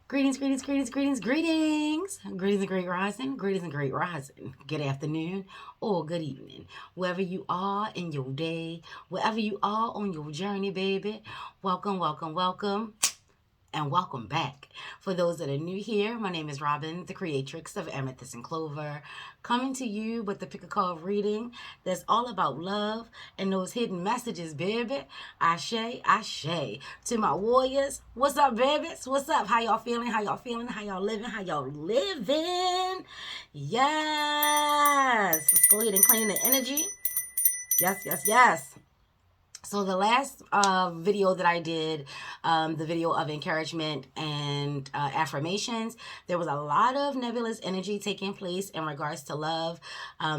Greetings, greetings, greetings, greetings, greetings. Greetings and great rising. Greetings and great rising. Good afternoon or good evening. Wherever you are in your day, wherever you are on your journey, baby. Welcome, welcome, welcome. And welcome back. For those that are new here, my name is Robin, the creatrix of Amethyst and Clover, coming to you with the pick a card reading that's all about love and those hidden messages, baby. Ashe, ashe. To my warriors, what's up, babies? What's up? How y'all feeling? How y'all feeling? How y'all living? How y'all living? Yes. Let's go ahead and claim the energy. Yes, yes, yes. So the last video that I did, the video of encouragement and affirmations, there was a lot of nebulous energy taking place in regards to love.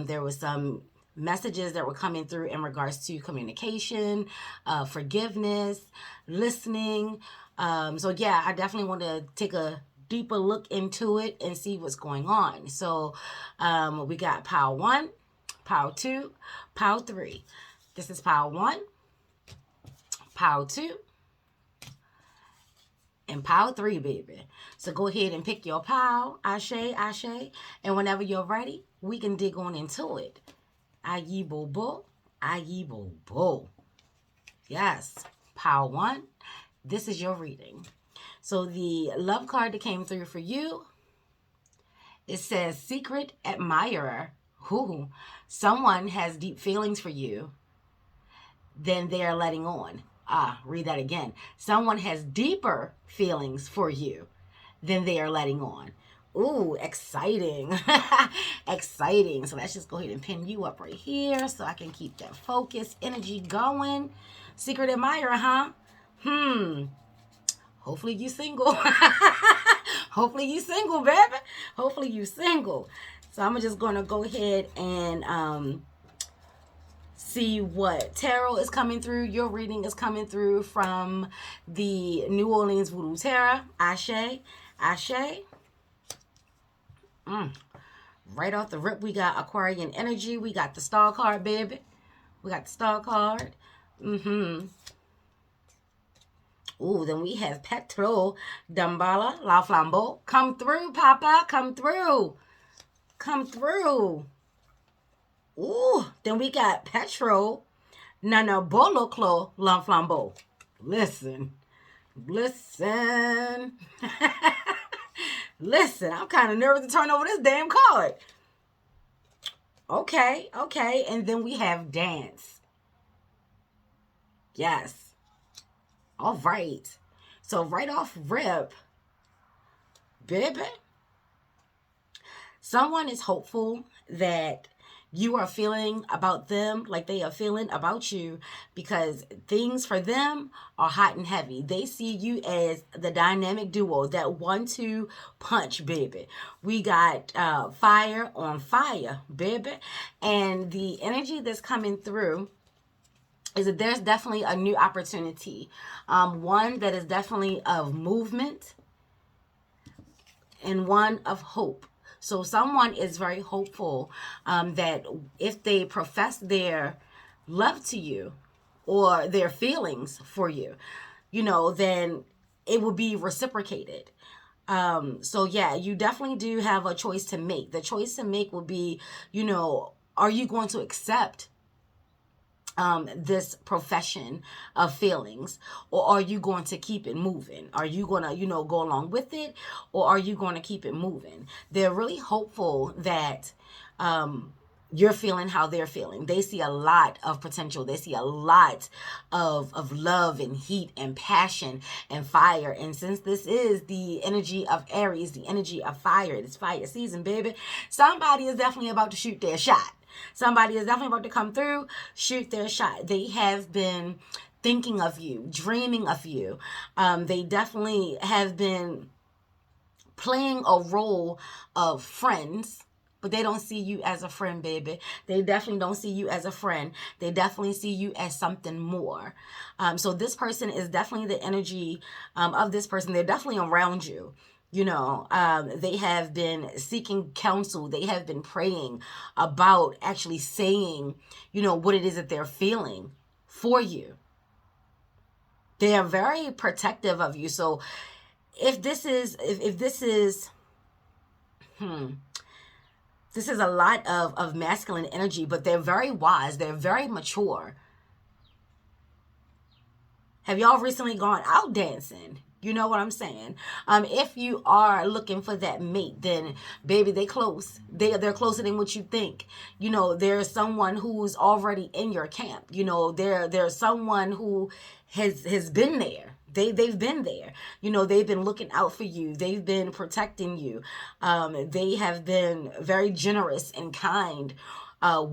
There was some messages that were coming through in regards to communication, forgiveness, listening. So yeah, I definitely want to take a deeper look into it and see what's going on. So we got pile 1, pile 2, pile 3. This is pile 1, pile 2, and pile 3, baby. So go ahead and pick your pile, ashe, ashe, and whenever you're ready, we can dig on into it. Ayi bo bo, ayi bo bo. Yes, pile 1, this is your reading. So the love card that came through for you, it says secret admirer. Ooh, someone has deep feelings for you, then they are letting on. Read that again. Someone has deeper feelings for you than they are letting on. Ooh, exciting. Exciting. So let's just go ahead and pin you up right here so I can keep that focus energy going. Secret admirer, huh? Hopefully you single. Hopefully you single, baby. Hopefully you single. So I'm just going to go ahead and see what tarot is coming through. Your reading is coming through from the New Orleans Voodoo Tarot. Ashe, ashe. Right off the rip, we got Aquarian energy. We got the star card, baby. We got the star card. Ooh, then we have Petro Dambala La Flambeau. Come through, Papa. Come through. Come through. Ooh, then we got Petro Nana Boloclo L'Enflambeau. Listen. Listen. Listen, I'm kind of nervous to turn over this damn card. Okay, okay. And then we have dance. Yes. All right. So right off rip, baby, someone is hopeful that you are feeling about them like they are feeling about you, because things for them are hot and heavy. They see you as the dynamic duo, that 1-2 punch, baby. We got fire on fire, baby. And the energy that's coming through is that there's definitely a new opportunity. One that is definitely of movement and one of hope. So someone is very hopeful that if they profess their love to you or their feelings for you, then it will be reciprocated. So yeah, you definitely do have a choice to make. The choice to make will be, are you going to accept this profession of feelings, or are you going to keep it moving? Are you going to, go along with it, or are you going to keep it moving? They're really hopeful that you're feeling how they're feeling. They see a lot of potential. They see a lot of love and heat and passion and fire. And since this is the energy of Aries, the energy of fire, it's fire season, baby, somebody is definitely about to shoot their shot. Somebody is definitely about to come through, shoot their shot. They have been thinking of you, dreaming of you. They definitely have been playing a role of friends, but they don't see you as a friend, baby. They definitely don't see you as a friend. They definitely see you as something more. So this person is definitely the energy of this person. They're definitely around you. They have been seeking counsel. They have been praying about actually saying, what it is that they're feeling for you. They are very protective of you. So if this is, if this is, this is a lot of masculine energy, but they're very wise. They're very mature. Have y'all recently gone out dancing? You know what I'm saying? If you are looking for that mate, then baby, they close. They're closer than what you think. You know, there's someone who's already in your camp. You know, there's someone who has been there. They've been there. You know, they've been looking out for you. They've been protecting you. They have been very generous and kind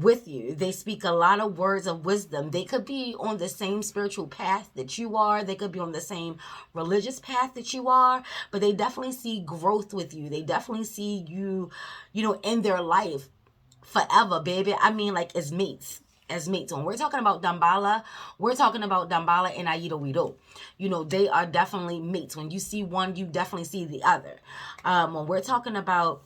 with you. They speak a lot of words of wisdom. They could be on the same spiritual path that you are. They could be on the same religious path that you are, but they definitely see growth with you. They definitely see you, you know, in their life forever, baby. I mean, like as mates. As mates. When we're talking about Dambala, we're talking about Dambala and Aido Wido. You know, they are definitely mates. When you see one, you definitely see the other. When we're talking about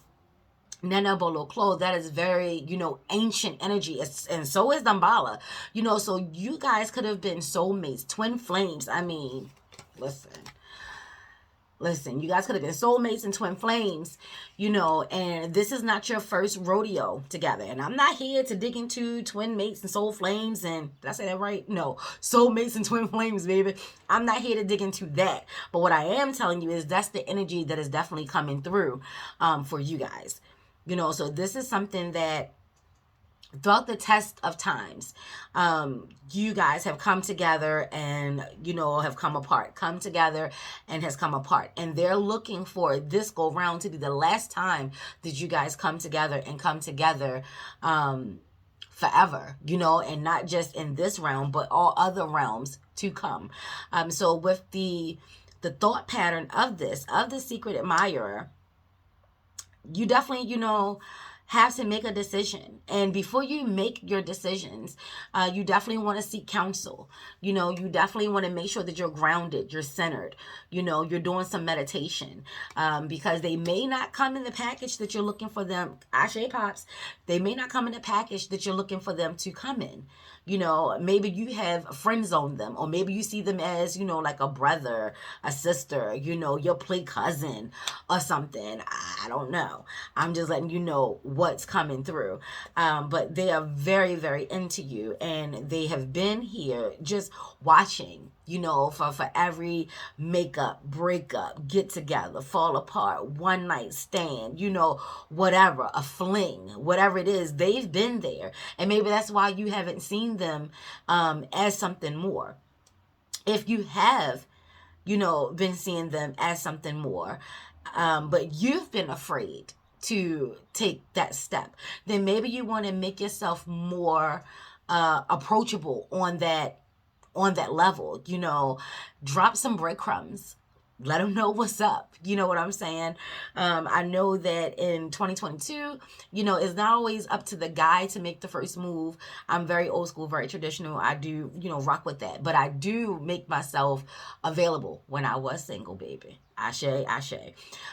Nana Bolo Klo, that is very, you know, ancient energy. And so is Dambala. You know, so you guys could have been soulmates, twin flames. I mean, listen, you guys could have been soulmates and twin flames, you know, and this is not your first rodeo together. And I'm not here to dig into twin mates and soul flames and, did I say that right? No, soulmates and twin flames, baby. I'm not here to dig into that. But what I am telling you is that's the energy that is definitely coming through for you guys. You know, so this is something that throughout the test of times, you guys have come together and, you know, have come apart. Come together and has come apart. And they're looking for this go round to be the last time that you guys come together and come together forever, you know, and not just in this realm, but all other realms to come. So with the thought pattern of this, of the secret admirer, you definitely, you know, have to make a decision. And before you make your decisions, you definitely want to seek counsel. You know, you definitely want to make sure that you're grounded, you're centered, you know, you're doing some meditation, because they may not come in the package that you're looking for them. Ashe Pops, they may not come in the package that you're looking for them to come in. You know, maybe you have friend zoned them, or maybe you see them as, you know, like a brother, a sister, you know, your play cousin or something. I don't know. I'm just letting you know what's coming through. But they are very, very into you, and they have been here just watching, you know, for every makeup, breakup, get together, fall apart, one night stand, you know, whatever, a fling, whatever it is, they've been there. And maybe that's why you haven't seen them as something more. If you have, you know, been seeing them as something more, but you've been afraid to take that step, then maybe you want to make yourself more approachable on that level. You know, drop some breadcrumbs, let them know what's up. You know what I'm saying? I know that in 2022, you know, it's not always up to the guy to make the first move. I'm very old school, very traditional. I do, you know, rock with that. But I do make myself available when I was single, baby. Ashe, ashe.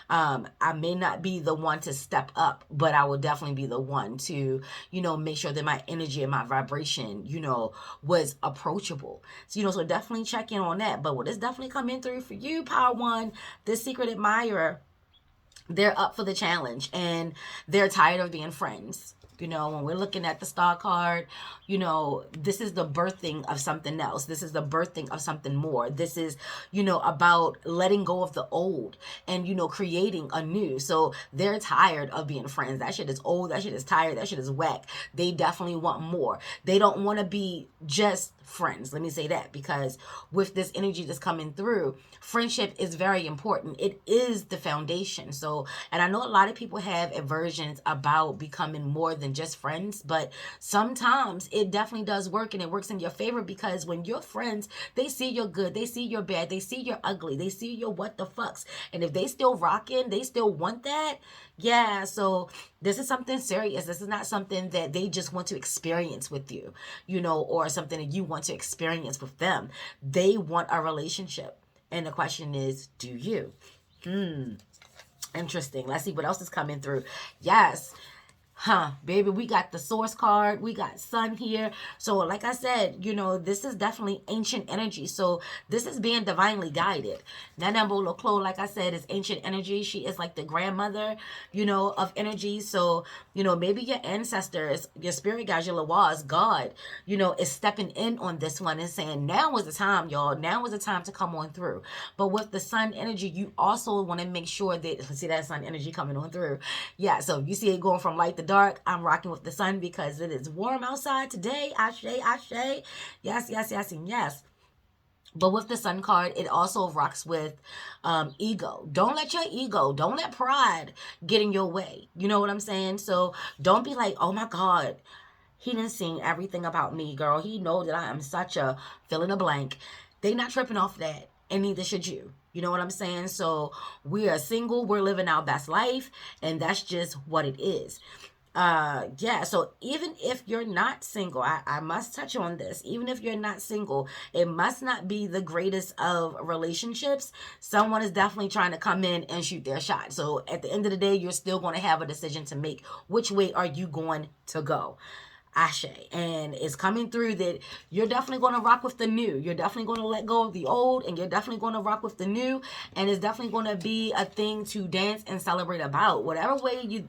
I may not be the one to step up, but I will definitely be the one to, you know, make sure that my energy and my vibration, you know, was approachable. So, you know, so definitely check in on that. But what is definitely coming through for you, Power One, this secret admirer, they're up for the challenge and they're tired of being friends. You know, when we're looking at the star card, you know, this is the birthing of something else. This is the birthing of something more. This is, you know, about letting go of the old and, you know, creating a new. So they're tired of being friends. That shit is old. That shit is tired. That shit is whack. They definitely want more. They don't want to be just friends. Let me say that, because with this energy that's coming through, friendship is very important. It is the foundation. So, and I know a lot of people have aversions about becoming more than just friends, but sometimes it definitely does work, and it works in your favor, because when you're friends, they see you're good, they see you're bad, they see you're ugly, they see you're what the fucks. And if they still rocking, they still want that. Yeah, so this is something serious. This is not something that they just want to experience with you, you know, or something that you want to experience with them. They want a relationship. And the question is, do you? Interesting. Let's see what else is coming through. Yes. Baby, we got the source card, we got sun here. So like I said, this is definitely ancient energy. So this is being divinely guided. Nana Boloklo, like I said, is ancient energy. She is like the grandmother, of energy. So, maybe your ancestors, your spirit guides, your lawas, God, is stepping in on this one and saying, now is the time, y'all. Now is the time to come on through. But with the sun energy, you also want to make sure that, see that sun energy coming on through. Yeah, so you see it going from light to dark. I'm rocking with the sun because it is warm outside today. Ashe, ashe. Yes, yes, yes, and yes. But with the sun card, it also rocks with ego. Don't let your ego, don't let pride get in your way. You know what I'm saying? So don't be like, oh my God, he done seen everything about me, girl. He know that I am such a fill in the blank. They not tripping off that, and neither should you. You know what I'm saying? So we are single, we're living our best life, and that's just what it is. Yeah, so even if you're not single, I must touch on this. Even if you're not single, it must not be the greatest of relationships. Someone is definitely trying to come in and shoot their shot. So at the end of the day, you're still going to have a decision to make. Which way are you going to go? Ashe. And it's coming through that you're definitely going to rock with the new. You're definitely going to let go of the old, and you're definitely going to rock with the new. And it's definitely going to be a thing to dance and celebrate about. Whatever way you,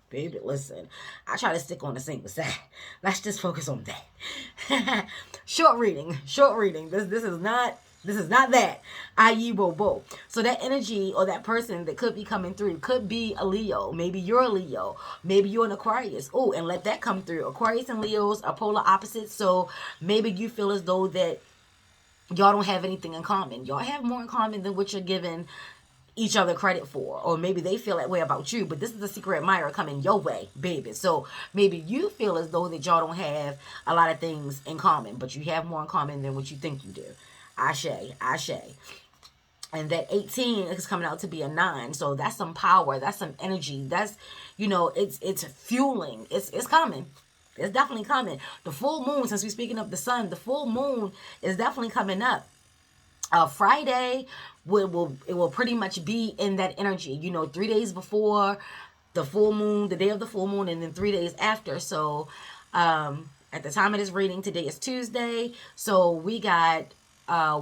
baby, listen, I try to stick on the single side. Let's just focus on that. Short reading. This is not that. I.e. Bobo. So that energy or that person that could be coming through could be a Leo. Maybe you're a Leo. Maybe you're an Aquarius. Oh, and let that come through. Aquarius and Leos are polar opposites. So maybe you feel as though that y'all don't have anything in common. Y'all have more in common than what you're giving each other credit for, or maybe they feel that way about you, but this is a secret admirer coming your way, baby. So maybe you feel as though that y'all don't have a lot of things in common, but you have more in common than what you think you do. Ashe, ashe. And that 18 is coming out to be a 9. So that's some power. That's some energy. That's, it's fueling. It's coming. It's definitely coming. The full moon, since we're speaking of the sun, the full moon is definitely coming up. Friday will pretty much be in that energy. 3 days before the full moon, the day of the full moon, and then 3 days after. So at the time of this reading, today is Tuesday. So we got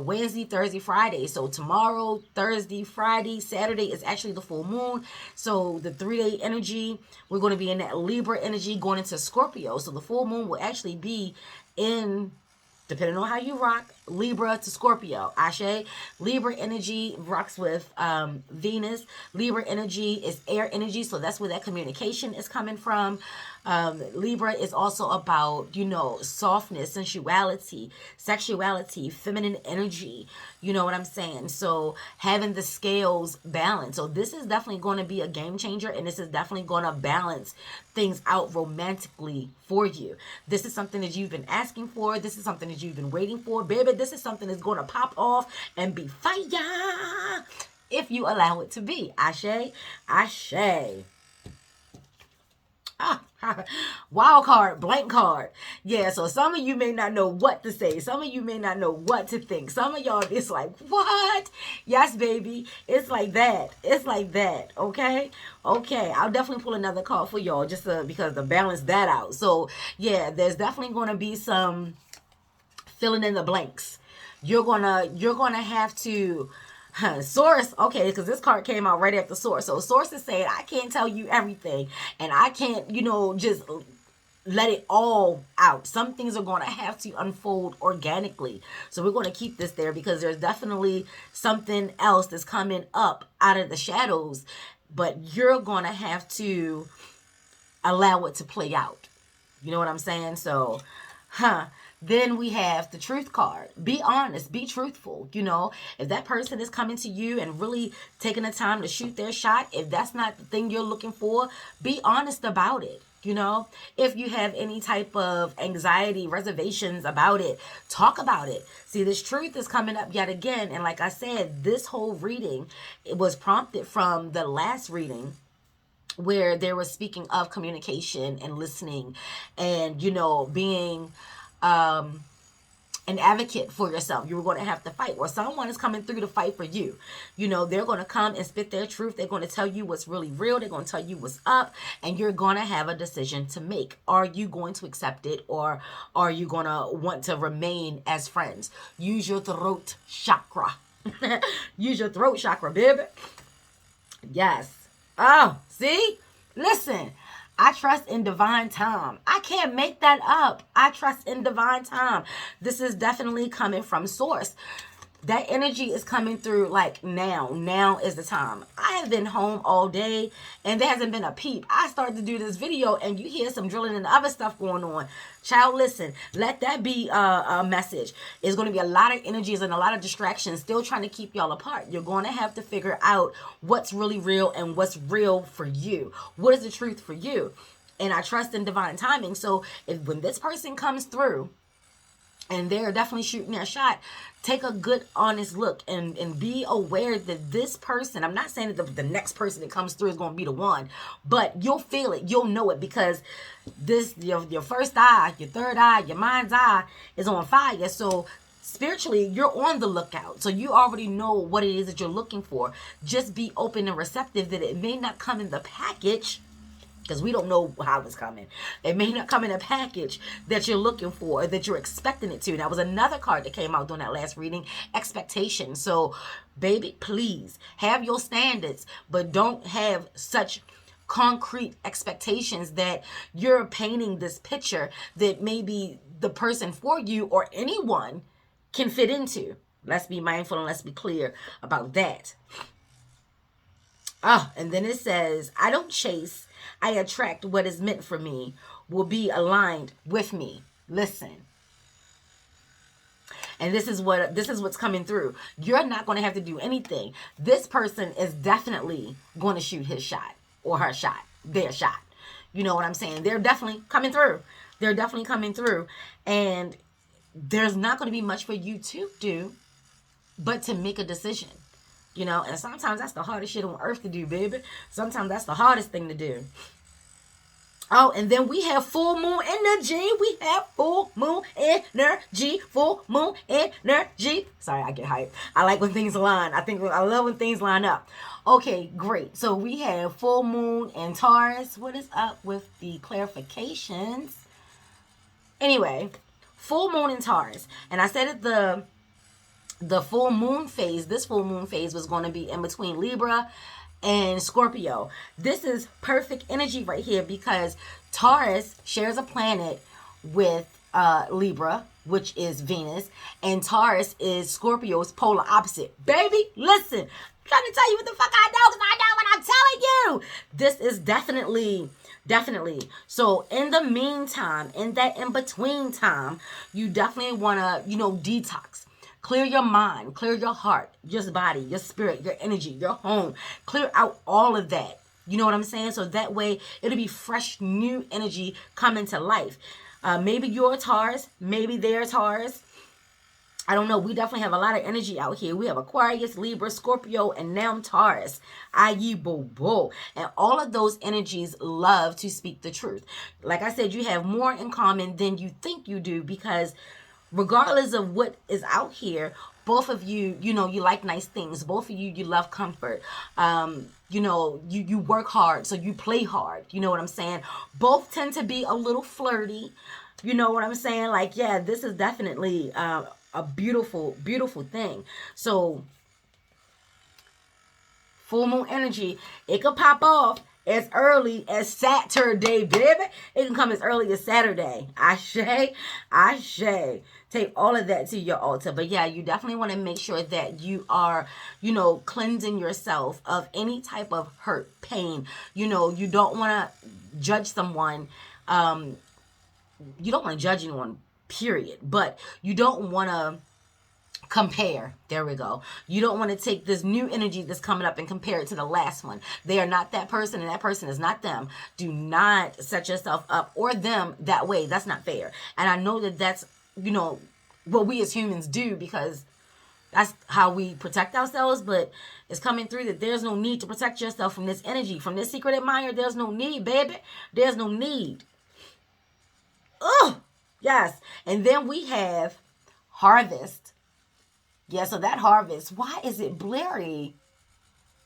Wednesday, Thursday, Friday. So tomorrow, Thursday, Friday, Saturday is actually the full moon. So the 3-day energy, we're going to be in that Libra energy going into Scorpio. So the full moon will actually be in, depending on how you rock, Libra to Scorpio. Ashe. Libra energy rocks with Venus. Libra energy is air energy, so that's where that communication is coming from. Libra is also about, softness, sensuality, sexuality, feminine energy. You know what I'm saying? So having the scales balanced. So this is definitely going to be a game changer, and this is definitely going to balance things out romantically for you. This is something that you've been asking for. This is something that you've been waiting for. Baby, this is something that's going to pop off and be fire if you allow it to be. Ashe, ashe. Wild card, blank card. Yeah, so some of you may not know what to say. Some of you may not know what to think. Some of y'all, it's like, what? Yes, baby. It's like that. It's like that. Okay? Okay. I'll definitely pull another card for y'all just because to balance that out. So, yeah, there's definitely going to be some filling in the blanks. You're gonna have to source, okay, because this card came out right after source. So source is saying, I can't tell you everything, and I can't, just let it all out. Some things are going to have to unfold organically. So we're going to keep this there because there's definitely something else that's coming up out of the shadows, but you're going to have to allow it to play out. You know what I'm saying? So, then we have the truth card. Be honest, be truthful. If that person is coming to you and really taking the time to shoot their shot, if that's not the thing you're looking for, be honest about it. If you have any type of anxiety, reservations about it, talk about it. See, this truth is coming up yet again. And like I said, this whole reading, it was prompted from the last reading where they were speaking of communication and listening and, being an advocate for yourself. You're going to have to fight, or someone is coming through to fight for you. You know, they're going to come and spit their truth. They're going to tell you what's really real. They're going to tell you what's up, and you're going to have a decision to make. Are you going to accept it, or are you going to want to remain as friends? Use your throat chakra. Use your throat chakra, baby. Yes. Oh, see? Listen. I trust in divine time. I can't make that up. I trust in divine time. This is definitely coming from source. That energy is coming through like now. Now is the time. I have been home all day and there hasn't been a peep. I started to do this video and you hear some drilling and other stuff going on. Child, listen, let that be a message. It's going to be a lot of energies and a lot of distractions still trying to keep y'all apart. You're going to have to figure out what's really real and what's real for you. What is the truth for you? And I trust in divine timing. So when this person comes through, and they're definitely shooting their shot, take a good, honest look and be aware that this person, I'm not saying that the next person that comes through is going to be the one, but you'll feel it. You'll know it because this, your first eye, your third eye, your mind's eye is on fire. So spiritually, you're on the lookout. So you already know what it is that you're looking for. Just be open and receptive that it may not come in the package, because we don't know how it's coming. It may not come in a package that you're looking for, or that you're expecting it to. That was another card that came out during that last reading, expectation. So, baby, please have your standards, but don't have such concrete expectations that you're painting this picture that maybe the person for you or anyone can fit into. Let's be mindful and let's be clear about that. And then it says, I don't chase, I attract what is meant for me, will be aligned with me. Listen. And this is what's coming through. You're not going to have to do anything. This person is definitely going to shoot his shot or her shot, their shot. You know what I'm saying? They're definitely coming through. They're definitely coming through. And there's not going to be much for you to do but to make a decision. You know, and sometimes that's the hardest shit on earth to do, baby. Sometimes that's the hardest thing to do. Oh, and then we have full moon energy. We have full moon energy. Full moon energy. Sorry, I get hyped. I like when things align. I love when things line up. Okay, great. So we have full moon and Taurus. What is up with the clarifications? Anyway, full moon and Taurus. And I said at the full moon phase, this full moon phase was going to be in between Libra and Scorpio. This is perfect energy right here because Taurus shares a planet with Libra, which is Venus, and Taurus is Scorpio's polar opposite. Baby, listen, I'm trying to tell you what the fuck I know because I know what I'm telling you. This is definitely. So in the meantime, in that in-between time, you definitely want to, detox. Clear your mind, clear your heart, your body, your spirit, your energy, your home. Clear out all of that. You know what I'm saying? So that way it'll be fresh, new energy coming to life. Maybe you're Taurus, maybe they're Taurus. I don't know. We definitely have a lot of energy out here. We have Aquarius, Libra, Scorpio, and now Taurus. Aye, bo, bo. And all of those energies love to speak the truth. Like I said, you have more in common than you think you do because regardless of what is out here, both of you, you like nice things. Both of you love comfort. You work hard, so you play hard. You know what I'm saying? Both tend to be a little flirty. You know what I'm saying? Like, yeah, this is definitely a beautiful, beautiful thing. So, full moon energy, it could pop off as early as Saturday, baby. It can come as early as Saturday. Ashe. Take all of that to your altar. But yeah, you definitely want to make sure that you are, cleansing yourself of any type of hurt, pain. You don't want to judge someone. You don't want to judge anyone, period. But you don't want to compare. There we go. You don't want to take this new energy that's coming up and compare it to the last one. They are not that person and that person is not them. Do not set yourself up or them that way. That's not fair. And I know that that's, what we as humans do because that's how we protect ourselves, but it's coming through that there's no need to protect yourself from this energy, from this secret admirer. There's no need, baby. There's no need. Oh, yes. And then we have Harvest. Yeah, so that harvest, why is it blurry?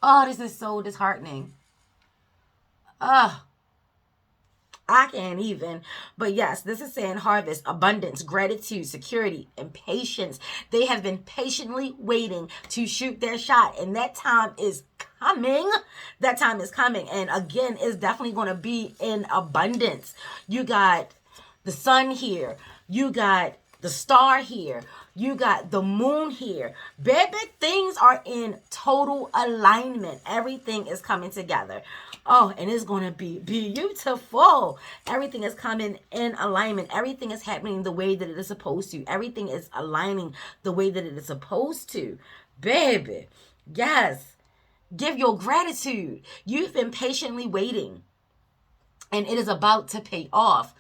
Oh, this is so disheartening. Ugh. I can't even. But yes, this is saying harvest, abundance, gratitude, security, and patience. They have been patiently waiting to shoot their shot, and that time is coming. That time is coming. And again, it's definitely going to be in abundance. You got the sun here. You got the star here. You got the moon here. Baby, things are in total alignment. Everything is coming together. Oh, and it's going to be beautiful. Everything is coming in alignment. Everything is happening the way that it is supposed to. Everything is aligning the way that it is supposed to. Baby, yes. Give your gratitude. You've been patiently waiting, and it is about to pay off.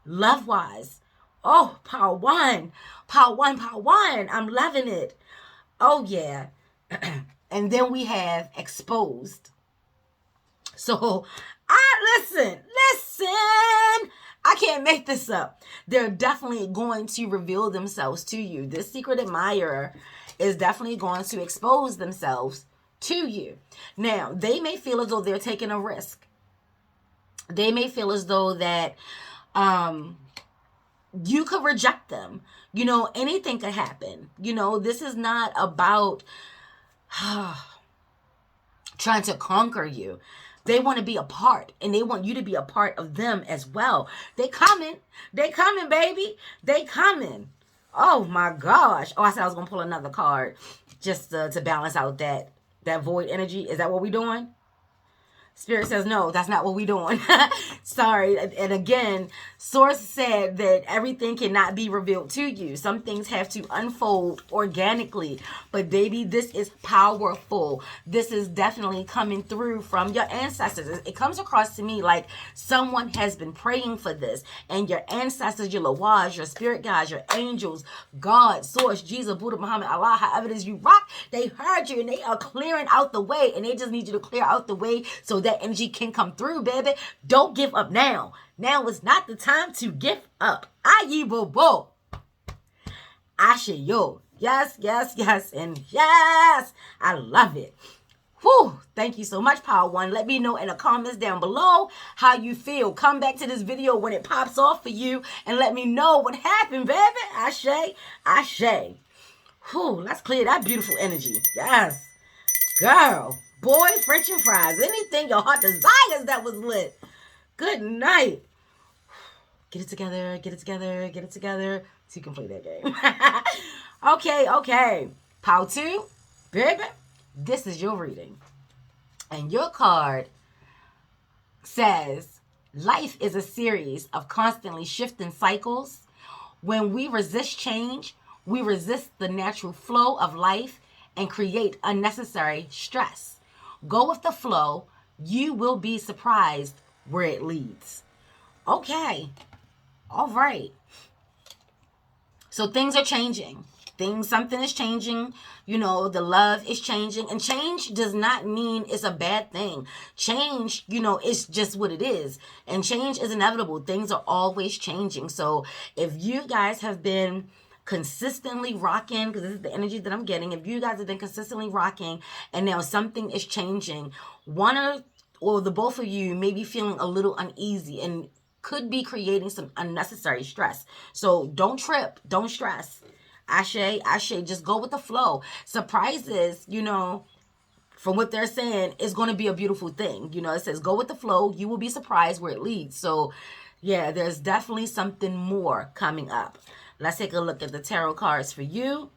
Love-wise. Oh, power one. Power one, power one. I'm loving it. Oh, yeah. And then we have exposed. So, listen. I can't make this up. They're definitely going to reveal themselves to you. This secret admirer is definitely going to expose themselves to you. Now, they may feel as though they're taking a risk. They may feel as though that you could reject them. You know, anything could happen. You know, this is not about trying to conquer you. They want to be a part, and they want you to be a part of them as well. They coming, baby. They coming. Oh my gosh. Oh, I said I was gonna pull another card just to balance out that void energy. Is that what we doing? Spirit says, no, that's not what we're doing. Sorry. And again, Source said that everything cannot be revealed to you. Some things have to unfold organically. But baby, this is powerful. This is definitely coming through from your ancestors. It comes across to me like someone has been praying for this. And your ancestors, your Lawaz, your spirit guides, your angels, God, Source, Jesus, Buddha, Muhammad, Allah, however it is you rock, they heard you and they are clearing out the way. And they just need you to clear out the way so that energy can come through, baby. Don't give up now. Now is not the time to give up. Ayi bo bo. Ashe yo. Yes, and yes. I love it. Whew. Thank you so much, Power One. Let me know in the comments down below how you feel. Come back to this video when it pops off for you and let me know what happened, baby. Ashe. Whew. Let's clear that beautiful energy. Yes. Girl. Boy, French and fries, anything your heart desires that was lit. Good night. Get it together so you can play that game. Okay. Power 2, baby, this is your reading. And your card says, life is a series of constantly shifting cycles. When we resist change, we resist the natural flow of life and create unnecessary stress. Go with the flow. You will be surprised where it leads. Okay. All right. So things are changing. Something is changing. You know, the love is changing. And change does not mean it's a bad thing. Change, you know, it's just what it is. And change is inevitable. Things are always changing. So if you guys have been consistently rocking, because this is the energy that I'm getting, if you guys have been consistently rocking and now something is changing, one or the both of you may be feeling a little uneasy and could be creating some unnecessary stress. So don't trip, don't stress. Ashe, just go with the flow. Surprises, you know, from what they're saying, is going to be a beautiful thing. You know, it says go with the flow. You will be surprised where it leads. So yeah, there's definitely something more coming up. Let's take a look at the tarot cards for you.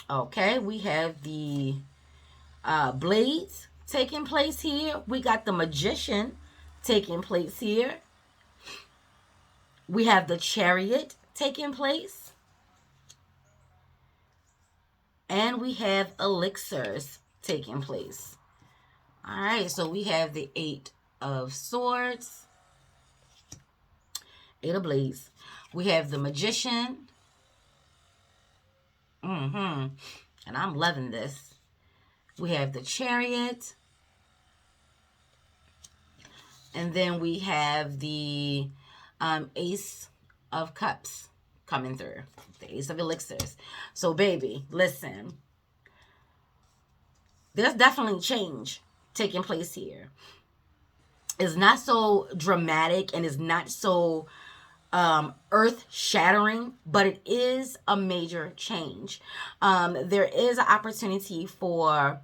Okay, we have the Blades taking place here. We got the Magician taking place here. We have the Chariot taking place. And we have Elixirs taking place. All right, so we have the 8 of Swords. 8 of Blades. We have the Magician. And I'm loving this. We have the Chariot. And then we have the Ace of Cups coming through. The Ace of Elixirs. So, baby, listen. There's definitely change taking place here. It's not so dramatic and it's not so earth shattering, but it is a major change. There is an opportunity for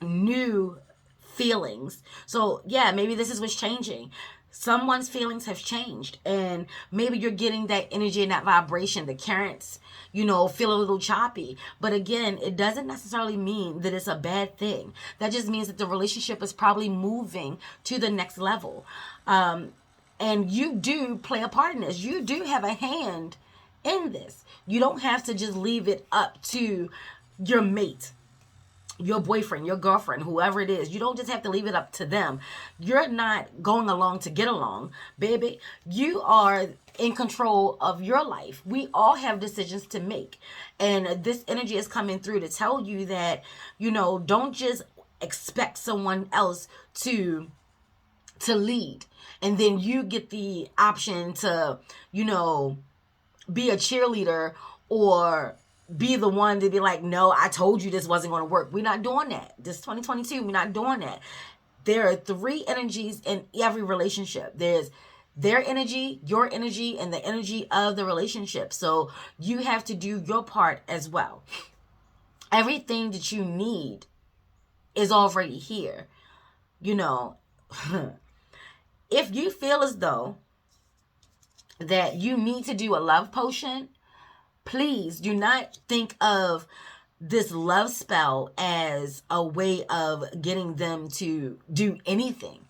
new feelings. So yeah, maybe this is what's changing. Someone's feelings have changed, and maybe you're getting that energy and that vibration, the currents, feel a little choppy. But again, it doesn't necessarily mean that it's a bad thing. That just means that the relationship is probably moving to the next level. And you do play a part in this. You do have a hand in this. You don't have to just leave it up to your mate, your boyfriend, your girlfriend, whoever it is. You don't just have to leave it up to them. You're not going along to get along, baby. You are in control of your life. We all have decisions to make. And this energy is coming through to tell you that, don't just expect someone else to lead. And then you get the option to, be a cheerleader or be the one to be like, no, I told you this wasn't going to work. We're not doing that. This 2022, we're not doing that. There are 3 energies in every relationship. There's their energy, your energy, and the energy of the relationship. So you have to do your part as well. Everything that you need is already here. If you feel as though that you need to do a love potion, please do not think of this love spell as a way of getting them to do anything.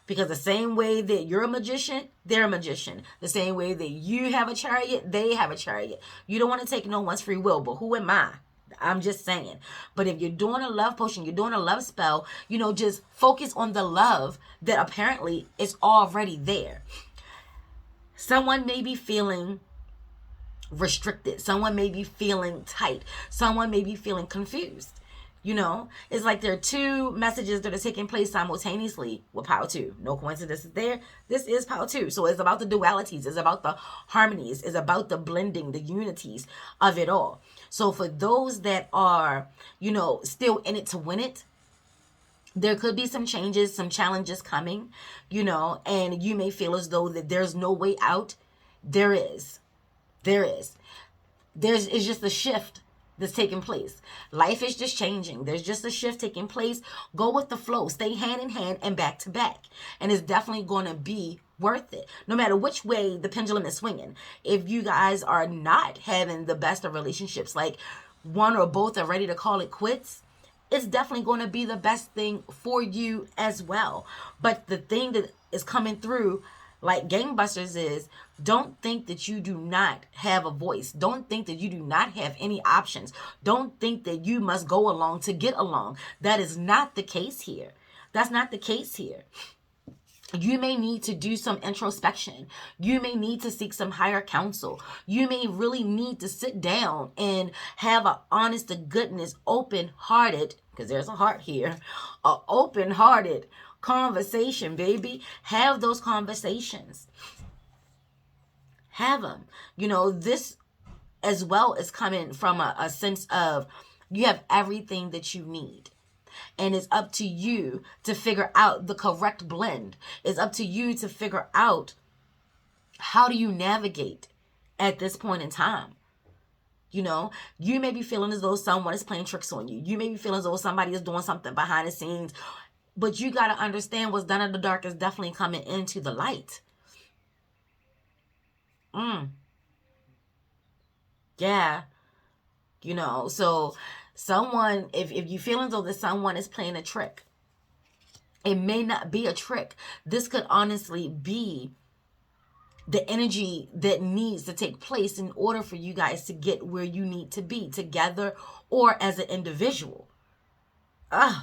Because the same way that you're a magician, they're a magician. The same way that you have a chariot, they have a chariot. You don't want to take no one's free will, but who am I? I'm just saying. But if you're doing a love potion, you're doing a love spell, just focus on the love that apparently is already there. Someone may be feeling restricted. Someone may be feeling tight. Someone may be feeling confused. It's like there are 2 messages that are taking place simultaneously with Power 2. No coincidences there. This is Power 2. So it's about the dualities. It's about the harmonies. It's about the blending, the unities of it all. So for those that are, still in it to win it, there could be some changes, some challenges coming, and you may feel as though that there's no way out. There is. It's just a shift that's taking place. Life is just changing. There's just a shift taking place. Go with the flow. Stay hand in hand and back to back. And it's definitely going to be worth it. No matter which way the pendulum is swinging. If you guys are not having the best of relationships, like one or both are ready to call it quits, it's definitely going to be the best thing for you as well. But the thing that is coming through like gangbusters is, don't think that you do not have a voice. Don't think that you do not have any options. Don't think that you must go along to get along. That is not the case here. That's not the case here. You may need to do some introspection. You may need to seek some higher counsel. You may really need to sit down and have an honest to goodness, open-hearted, because there's a heart here, a open-hearted conversation, baby. Have those conversations. Have them. This as well is coming from a sense of you have everything that you need. And it's up to you to figure out the correct blend. It's up to you to figure out how do you navigate at this point in time. You may be feeling as though someone is playing tricks on you. You may be feeling as though somebody is doing something behind the scenes. But you got to understand what's done in the dark is definitely coming into the light. Yeah. So someone, if you feel as though that someone is playing a trick, it may not be a trick. This could honestly be the energy that needs to take place in order for you guys to get where you need to be together or as an individual. And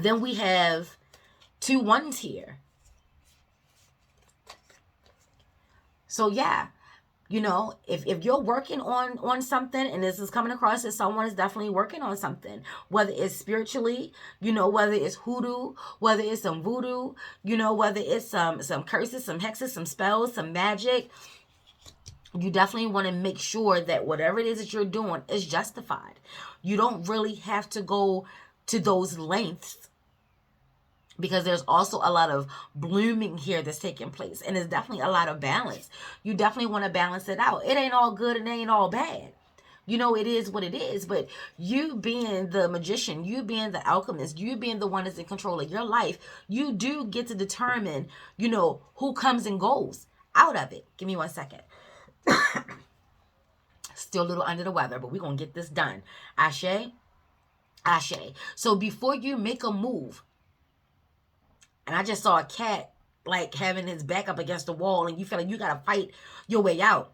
then we have 2 ones here. So yeah, if you're working on something, and this is coming across as someone is definitely working on something, whether it's spiritually, whether it's hoodoo, whether it's some voodoo, whether it's some curses, some hexes, some spells, some magic, You definitely want to make sure that whatever it is that you're doing is justified. You don't really have to go to those lengths, because there's also a lot of blooming here that's taking place, and there's definitely a lot of balance. You definitely want to balance it out. It ain't all good and it ain't all bad. You know, it is what it is. But you being the magician, you being the alchemist, you being the one that's in control of your life, you do get to determine, you know, who comes and goes out of it. Give me 1 second. Still a little under the weather, but we're going to get this done. Ashe. Ashe. So before you make a move, and I just saw a cat like having his back up against the wall, and you feel like you got to fight your way out.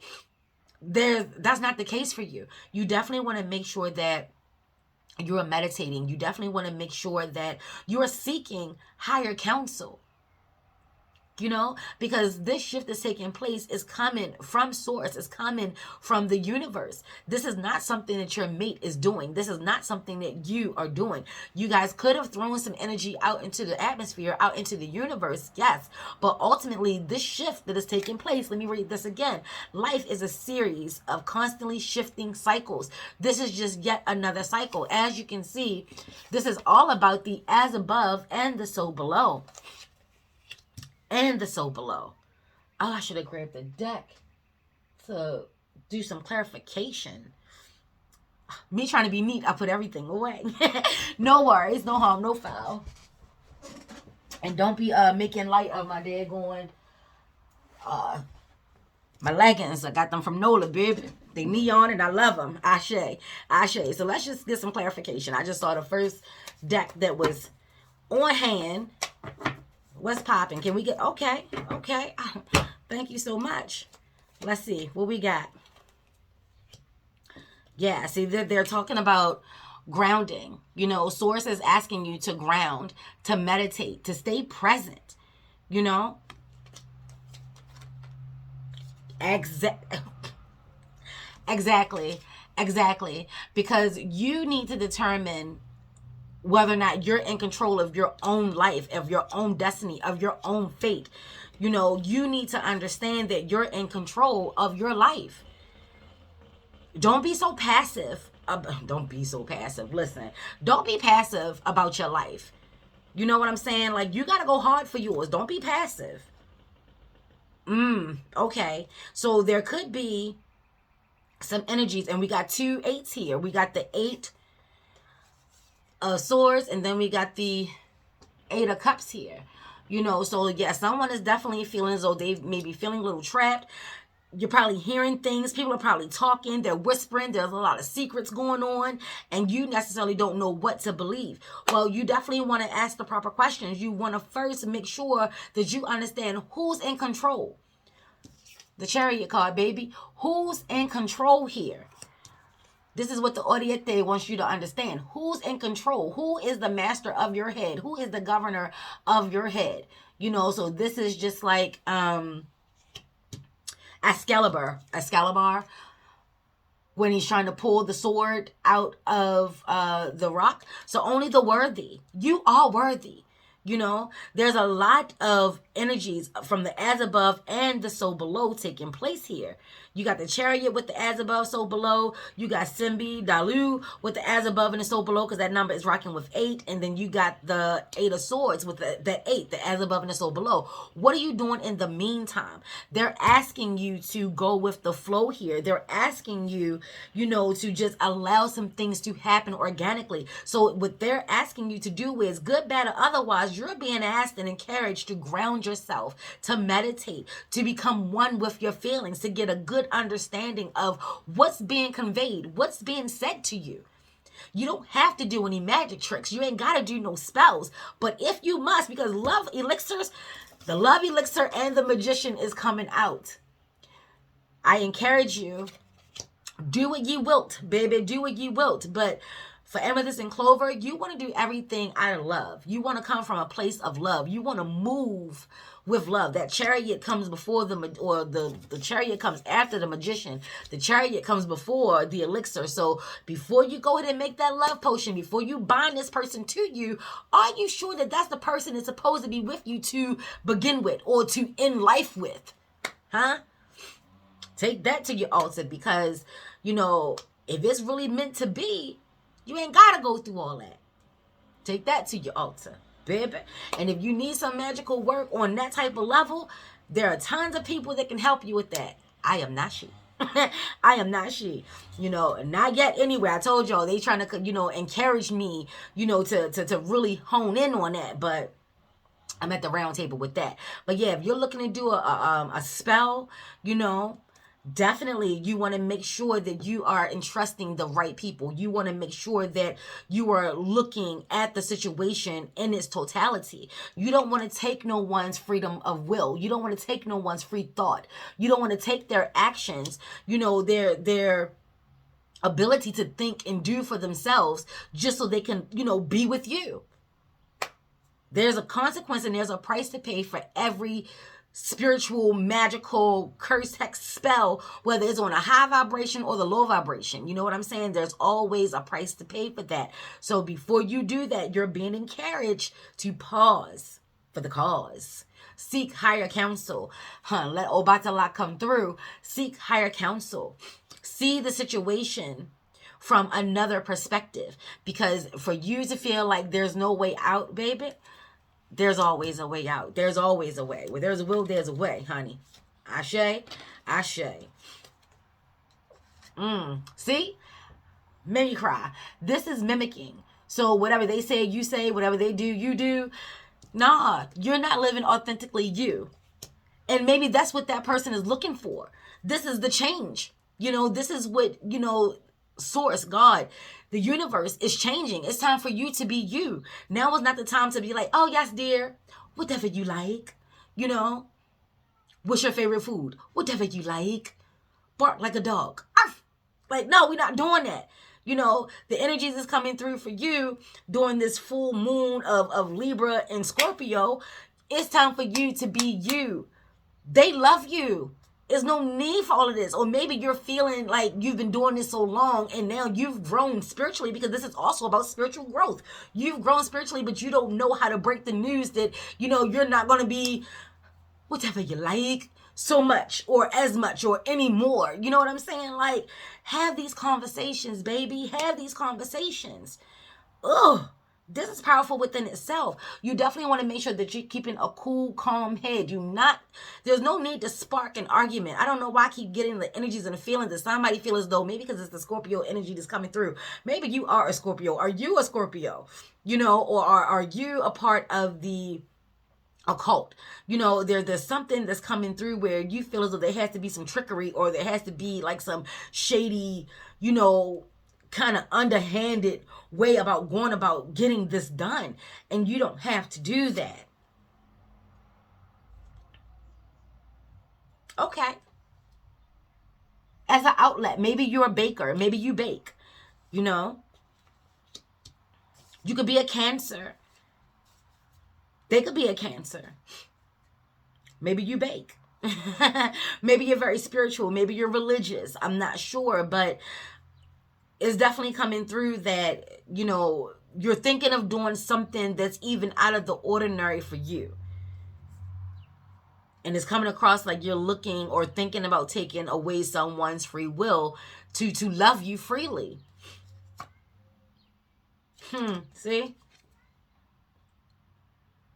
That's not the case for you. You definitely want to make sure that you're meditating. You definitely want to make sure that you're seeking higher counsel. You know, because this shift that's taking place is coming from source. It's coming from the universe. This is not something that your mate is doing. This is not something that you are doing. You guys could have thrown some energy out into the atmosphere, out into the universe, yes. But ultimately, this shift that is taking place, let me read this again. Life is a series of constantly shifting cycles. This is just yet another cycle. As you can see, this is all about the as above and the so below. And the so below. Oh, I should have grabbed the deck to do some clarification. Me trying to be neat, I put everything away. No worries, no harm, no foul. And don't be making light of my daggone my leggings. I got them from Nola, baby. They neon and I love them. Ashe. Ashe. So let's just get some clarification. I just saw the first deck that was on hand. What's popping? Can we get... Okay. Okay. Thank you so much. Let's see. What we got? Yeah. See, they're talking about grounding. You know, Source is asking you to ground, to meditate, to stay present. You know? Exactly. Because you need to determine whether or not you're in control of your own life, of your own destiny, of your own fate. You know, you need to understand that you're in control of your life. Don't be so passive. Don't be so passive. Listen, don't be passive about your life. You know what I'm saying? Like, you got to go hard for yours. Don't be passive. Okay. So there could be some energies, and we got 2 8s here. We got the 8 of Swords, and then we got the 8 of Cups here. You know, so yeah, someone is definitely feeling as though they may be feeling a little trapped. You're probably hearing things. People are probably talking. They're whispering. There's a lot of secrets going on, and you necessarily don't know what to believe. Well, you definitely want to ask the proper questions. You want to first make sure that you understand who's in control. The Chariot card, baby. Who's in control here? This is what the Oriete wants you to understand. Who's in control? Who is the master of your head? Who is the governor of your head? You know, so this is just like Excalibur, when he's trying to pull the sword out of the rock. So only the worthy. You are worthy. You know, there's a lot of energies from the as above and the so below taking place here. You got the Chariot with the as above, so below. You got Simbi, Dalu with the as above and the so below, because that number is rocking with 8. And then you got the 8 of Swords with the 8, the as above and the so below. What are you doing in the meantime? They're asking you to go with the flow here. They're asking you, you know, to just allow some things to happen organically. So what they're asking you to do is, good, bad, or otherwise, you're being asked and encouraged to ground yourself, to meditate, to become one with your feelings, to get a good understanding of what's being conveyed, what's being said to you. You don't have to do any magic tricks. You ain't got to do no spells. But if you must, because love elixirs, the love elixir and the magician is coming out. I encourage you, do what ye wilt, baby, do what ye wilt. But for Amethyst and Clover, you want to do everything out of love. You want to come from a place of love. You want to move with love. That Chariot comes before the Chariot comes after the magician. The Chariot comes before the elixir. So before you go ahead and make that love potion, before you bind this person to you, are you sure that that's the person that's supposed to be with you to begin with or to end life with? Huh? Take that to your altar, because, you know, if it's really meant to be, you ain't got to go through all that. Take that to your altar, baby. And if you need some magical work on that type of level, there are tons of people that can help you with that. I am not she. I am not she. You know, not yet anyway. I told y'all they trying to, you know, encourage me, you know, to really hone in on that. But I'm at the round table with that. But yeah, if you're looking to do a spell, you know, definitely you want to make sure that you are entrusting the right people. You want to make sure that you are looking at the situation in its totality. You don't want to take no one's freedom of will. You don't want to take no one's free thought. You don't want to take their actions, you know, their ability to think and do for themselves just so they can, you know, be with you. There's a consequence and there's a price to pay for every spiritual, magical, curse, hex, spell, whether it's on a high vibration or the low vibration. You know what I'm saying? There's always a price to pay for that. So before you do that, you're being encouraged to pause for the cause. Seek higher counsel. Let Obatala come through. Seek higher counsel. See the situation from another perspective. Because for you to feel like there's no way out, baby, there's always a way out. There's always a way. Where there's a will, there's a way, honey. Ashe, ashe. See? Made me cry. This is mimicking. So whatever they say, you say. Whatever they do, you do. Nah, you're not living authentically you. And maybe that's what that person is looking for. This is the change. You know, this is what, you know, source, God, the universe is changing. It's time for you to be you. Now is not the time to be like, oh, yes, dear, whatever you like. You know, what's your favorite food? Whatever you like. Bark like a dog. Arf! Like, no, we're not doing that. You know, the energies is coming through for you during this full moon of Libra and Scorpio. It's time for you to be you. They love you. There's no need for all of this. Or maybe you're feeling like you've been doing this so long and now you've grown spiritually, because this is also about spiritual growth. You've grown spiritually, but you don't know how to break the news that, you know, you're not going to be whatever you like so much or as much or any more. You know what I'm saying? Like, have these conversations, baby. Have these conversations. Ugh. This is powerful within itself. You definitely want to make sure that you're keeping a cool, calm head. There's no need to spark an argument. I don't know why I keep getting the energies and the feelings that somebody feels as though maybe because it's the Scorpio energy that's coming through. Maybe you are a Scorpio. Are you a Scorpio? You know, or are you a part of the occult? You know, there's something that's coming through where you feel as though there has to be some trickery, or there has to be like some shady, you know, kind of underhanded way about going about getting this done. And you don't have to do that. Okay. As an outlet, maybe you're a baker. Maybe you bake. You know, you could be a Cancer. They could be a Cancer. Maybe you bake. Maybe you're very spiritual. Maybe you're religious. I'm not sure, but it's definitely coming through that, you know, you're thinking of doing something that's even out of the ordinary for you. And it's coming across like you're looking or thinking about taking away someone's free will to love you freely. See?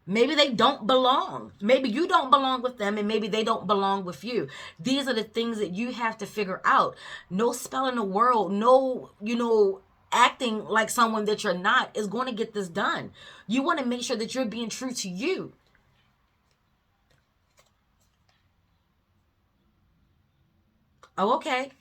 Maybe they don't belong. Maybe you don't belong with them, and maybe they don't belong with you. These are the things that you have to figure out. No spell in the world, no, you know, acting like someone that you're not is going to get this done. You want to make sure that you're being true to you. Oh, okay.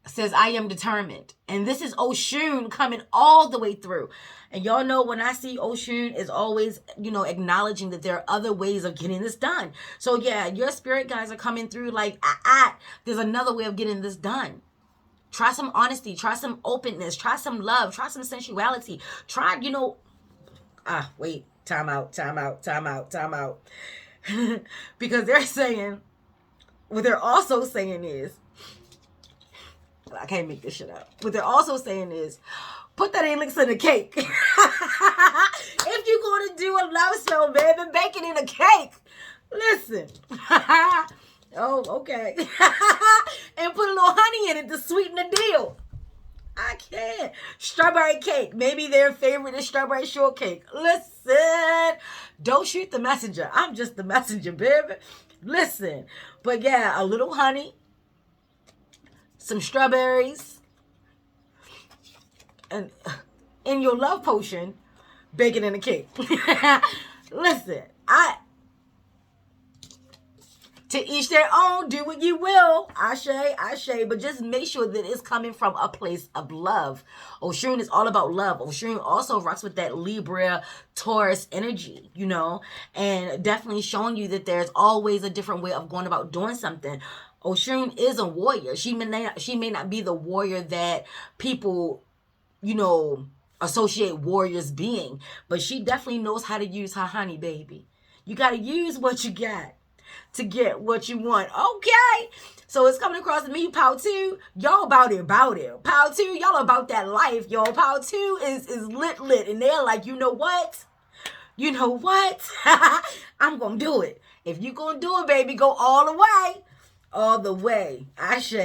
Says, I am determined. And this is Oshun coming all the way through. And y'all know when I see Oshun is always, you know, acknowledging that there are other ways of getting this done. So yeah, your spirit guys are coming through like, there's another way of getting this done. Try some honesty. Try some openness. Try some love. Try some sensuality. Try, you know, wait, time out. Because they're saying, what they're also saying is, I can't make this shit up. What they're also saying is, put that elixir in a cake. If you're going to do a love spell, baby, bake it in a cake. Listen. Oh, okay. And put a little honey in it to sweeten the deal. I can't. Strawberry cake. Maybe their favorite is strawberry shortcake. Listen, don't shoot the messenger. I'm just the messenger, baby. Listen. But yeah, a little honey, some strawberries, and in your love potion, bake it in a cake. Listen, to each their own, do what you will. Ashe, but just make sure that it's coming from a place of love. Oshun is all about love. Oshun also rocks with that Libra, Taurus energy, you know, and definitely showing you that there's always a different way of going about doing something. Oshun is a warrior. She may not be the warrior that people, you know, associate warriors being, but she definitely knows how to use her honey, baby. You got to use what you got to get what you want. Okay. So it's coming across to me, Pow 2. Y'all about it. Pow 2, y'all about that life, y'all. Pow 2 is lit. And they're like, you know what? I'm going to do it. If you going to do it, baby, go all the way. All the way. Ashe.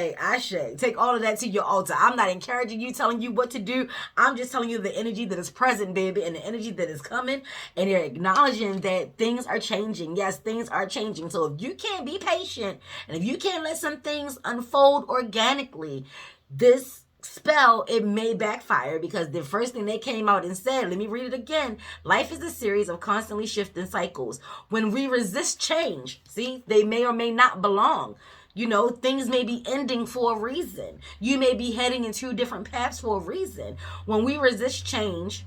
Take all of that to your altar. I'm not encouraging you, telling you what to do. I'm just telling you the energy that is present, baby, and the energy that is coming. And you're acknowledging that things are changing. Yes, things are changing. So if you can't be patient, and if you can't let some things unfold organically, this spell, it may backfire, because the first thing they came out and said, let me read it again, life is a series of constantly shifting cycles. When we resist change, see, they may or may not belong. You know, things may be ending for a reason. You may be heading in two different paths for a reason. When we resist change,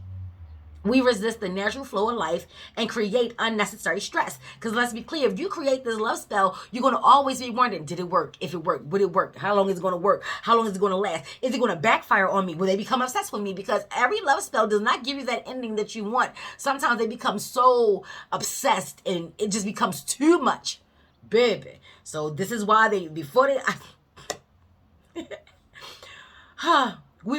we resist the natural flow of life and create unnecessary stress. Because let's be clear, if you create this love spell, you're going to always be wondering, did it work? If it worked, would it work? How long is it going to work? How long is it going to last? Is it going to backfire on me? Will they become obsessed with me? Because every love spell does not give you that ending that you want. Sometimes they become so obsessed and it just becomes too much, baby. So this is why we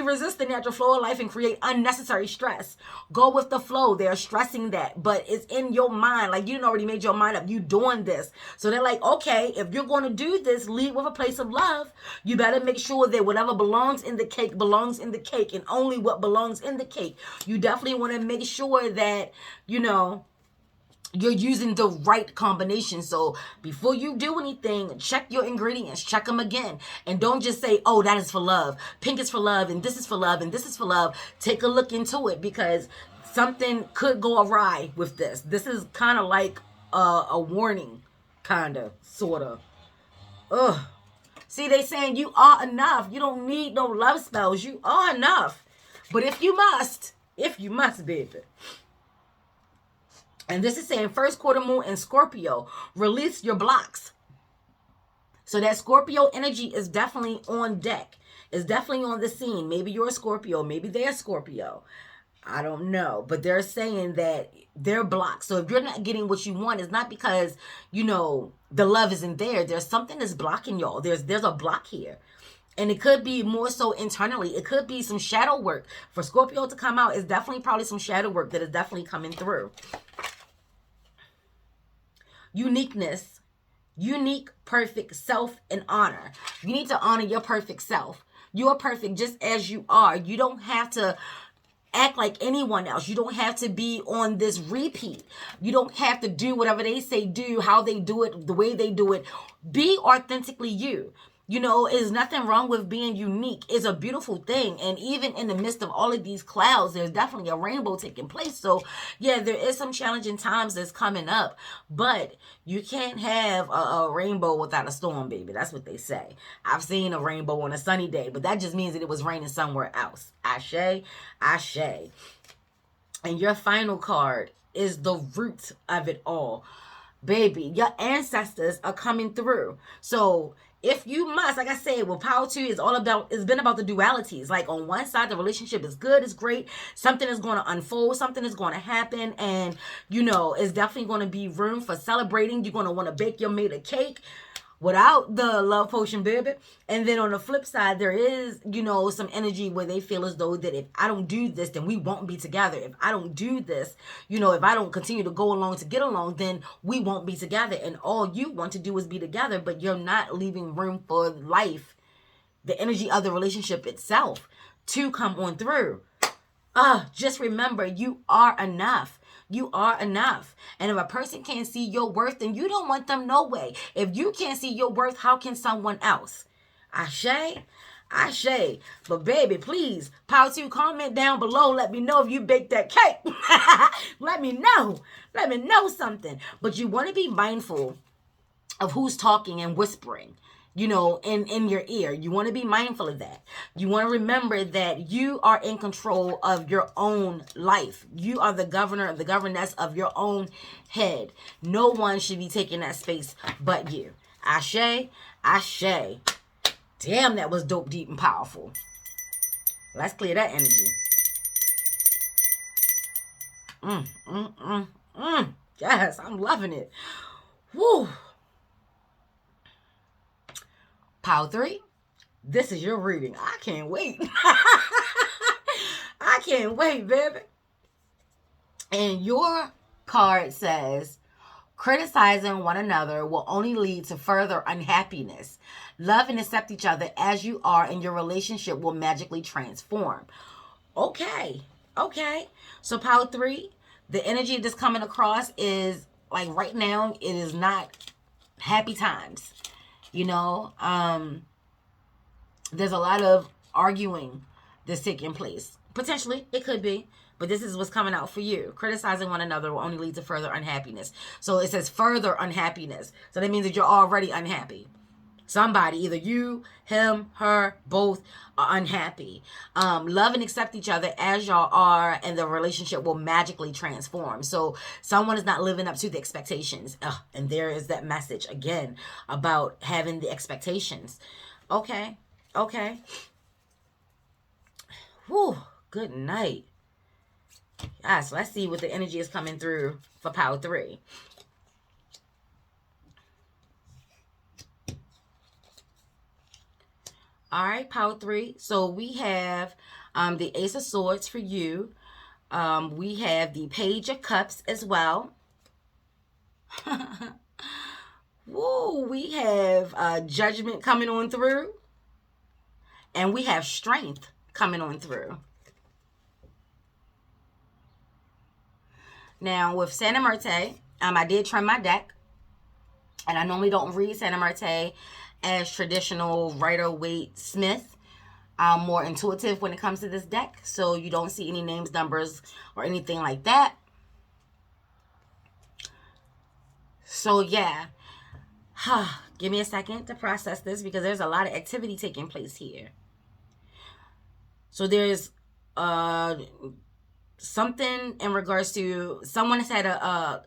resist the natural flow of life and create unnecessary stress. Go with the flow. They're stressing that, but it's in your mind. Like, you already made your mind up. You doing this. So they're like, okay, if you're going to do this, lead with a place of love. You better make sure that whatever belongs in the cake belongs in the cake, and only what belongs in the cake. You definitely want to make sure that, you know, you're using the right combination. So before you do anything, check your ingredients, check them again. And don't just say, oh, that is for love. Pink is for love, and this is for love, and this is for love. Take a look into it, because something could go awry with this. This is kind of like a warning, kind of, sort of. Ugh. See, they saying you are enough. You don't need no love spells. You are enough. But if you must, baby. And this is saying first quarter moon in Scorpio, release your blocks. So that Scorpio energy is definitely on deck. It's definitely on the scene. Maybe you're a Scorpio. Maybe they're Scorpio. I don't know. But they're saying that they're blocked. So if you're not getting what you want, it's not because, you know, the love isn't there. There's something that's blocking y'all. There's a block here. And it could be more so internally. It could be some shadow work. For Scorpio to come out, it's definitely probably some shadow work that is definitely coming through. Uniqueness, unique, perfect self, and honor. You need to honor your perfect self. You are perfect just as you are. You don't have to act like anyone else. You don't have to be on this repeat. You don't have to do whatever they say do, how they do it, the way they do it. Be authentically you. You know, there's nothing wrong with being unique. It's a beautiful thing. And even in the midst of all of these clouds, there's definitely a rainbow taking place. So, yeah, there is some challenging times that's coming up. But you can't have a rainbow without a storm, baby. That's what they say. I've seen a rainbow on a sunny day, but that just means that it was raining somewhere else. Ashe, ashe. And your final card is the root of it all. Baby, your ancestors are coming through. So if you must, like I said, well, Power 2 is all about, it's been about the dualities. Like on one side, the relationship is good, it's great. Something is going to unfold, something is going to happen. And, you know, it's definitely going to be room for celebrating. You're going to want to bake your mate a cake. without the love potion, baby. And then on the flip side, there is, some energy where they feel as though that if I don't do this, then we won't be together. If I don't do this, if I don't continue to go along to get along, then we won't be together. And all you want to do is be together, but you're not leaving room for life, the energy of the relationship itself, to come on through. Just remember, you are enough. You are enough. And if a person can't see your worth, then you don't want them no way. If you can't see your worth, how can someone else? Ashe. But baby, please, Power 2, comment down below. Let me know if you baked that cake. Let me know. Let me know something. But you want to be mindful of who's talking and whispering, in your ear. You want to be mindful of that. You want to remember that you are in control of your own life. You are the governor, the governess of your own head. No one should be taking that space but you. Ashe. Damn, that was dope, deep, and powerful. Let's clear that energy. Yes, I'm loving it. Woo. Power 3, this is your reading. I can't wait. I can't wait, baby. And your card says, criticizing one another will only lead to further unhappiness. Love and accept each other as you are, and your relationship will magically transform. Okay. So Power 3, the energy that's coming across is like right now, it is not happy times. There's a lot of arguing that's taking place. Potentially, it could be. But this is what's coming out for you. Criticizing one another will only lead to further unhappiness. So it says further unhappiness. So that means that you're already unhappy. Somebody, either you, him, her, both are unhappy. Love and accept each other as y'all are, and the relationship will magically transform. So someone is not living up to the expectations. And there is that message again about having the expectations. Okay. Whew, good night. Yes, let's see what the energy is coming through for Power 3. All right, Power 3. So we have the Ace of Swords for you. We have the Page of Cups as well. Woo, we have Judgment coming on through. And we have Strength coming on through. Now, with Santa Muerte, I did trim my deck. And I normally don't read Santa Muerte as traditional Rider-Waite Smith. I'm more intuitive when it comes to this deck, so you don't see any names, numbers, or anything like that. So yeah, give me a second to process this because there's a lot of activity taking place here. So there's something in regards to someone has had a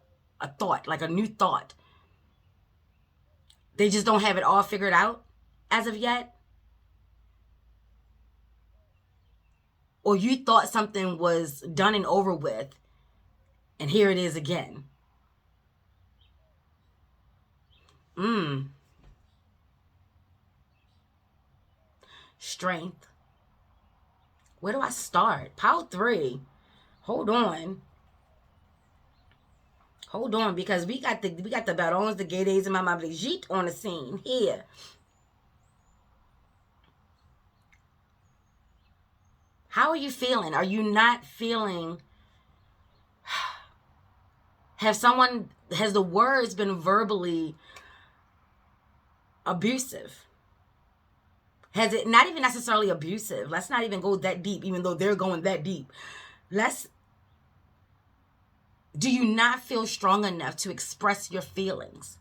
thought, like a new thought. They just don't have it all figured out as of yet. Or you thought something was done and over with, and here it is again. Strength. Where do I start? Power 3. Hold on, because we got the Barons, the Gades, and Mama Brigitte on the scene here. How are you feeling? Are you not feeling? Has the words been verbally abusive? Has it not even necessarily abusive? Let's not even go that deep, even though they're going that deep. Do you not feel strong enough to express your feelings?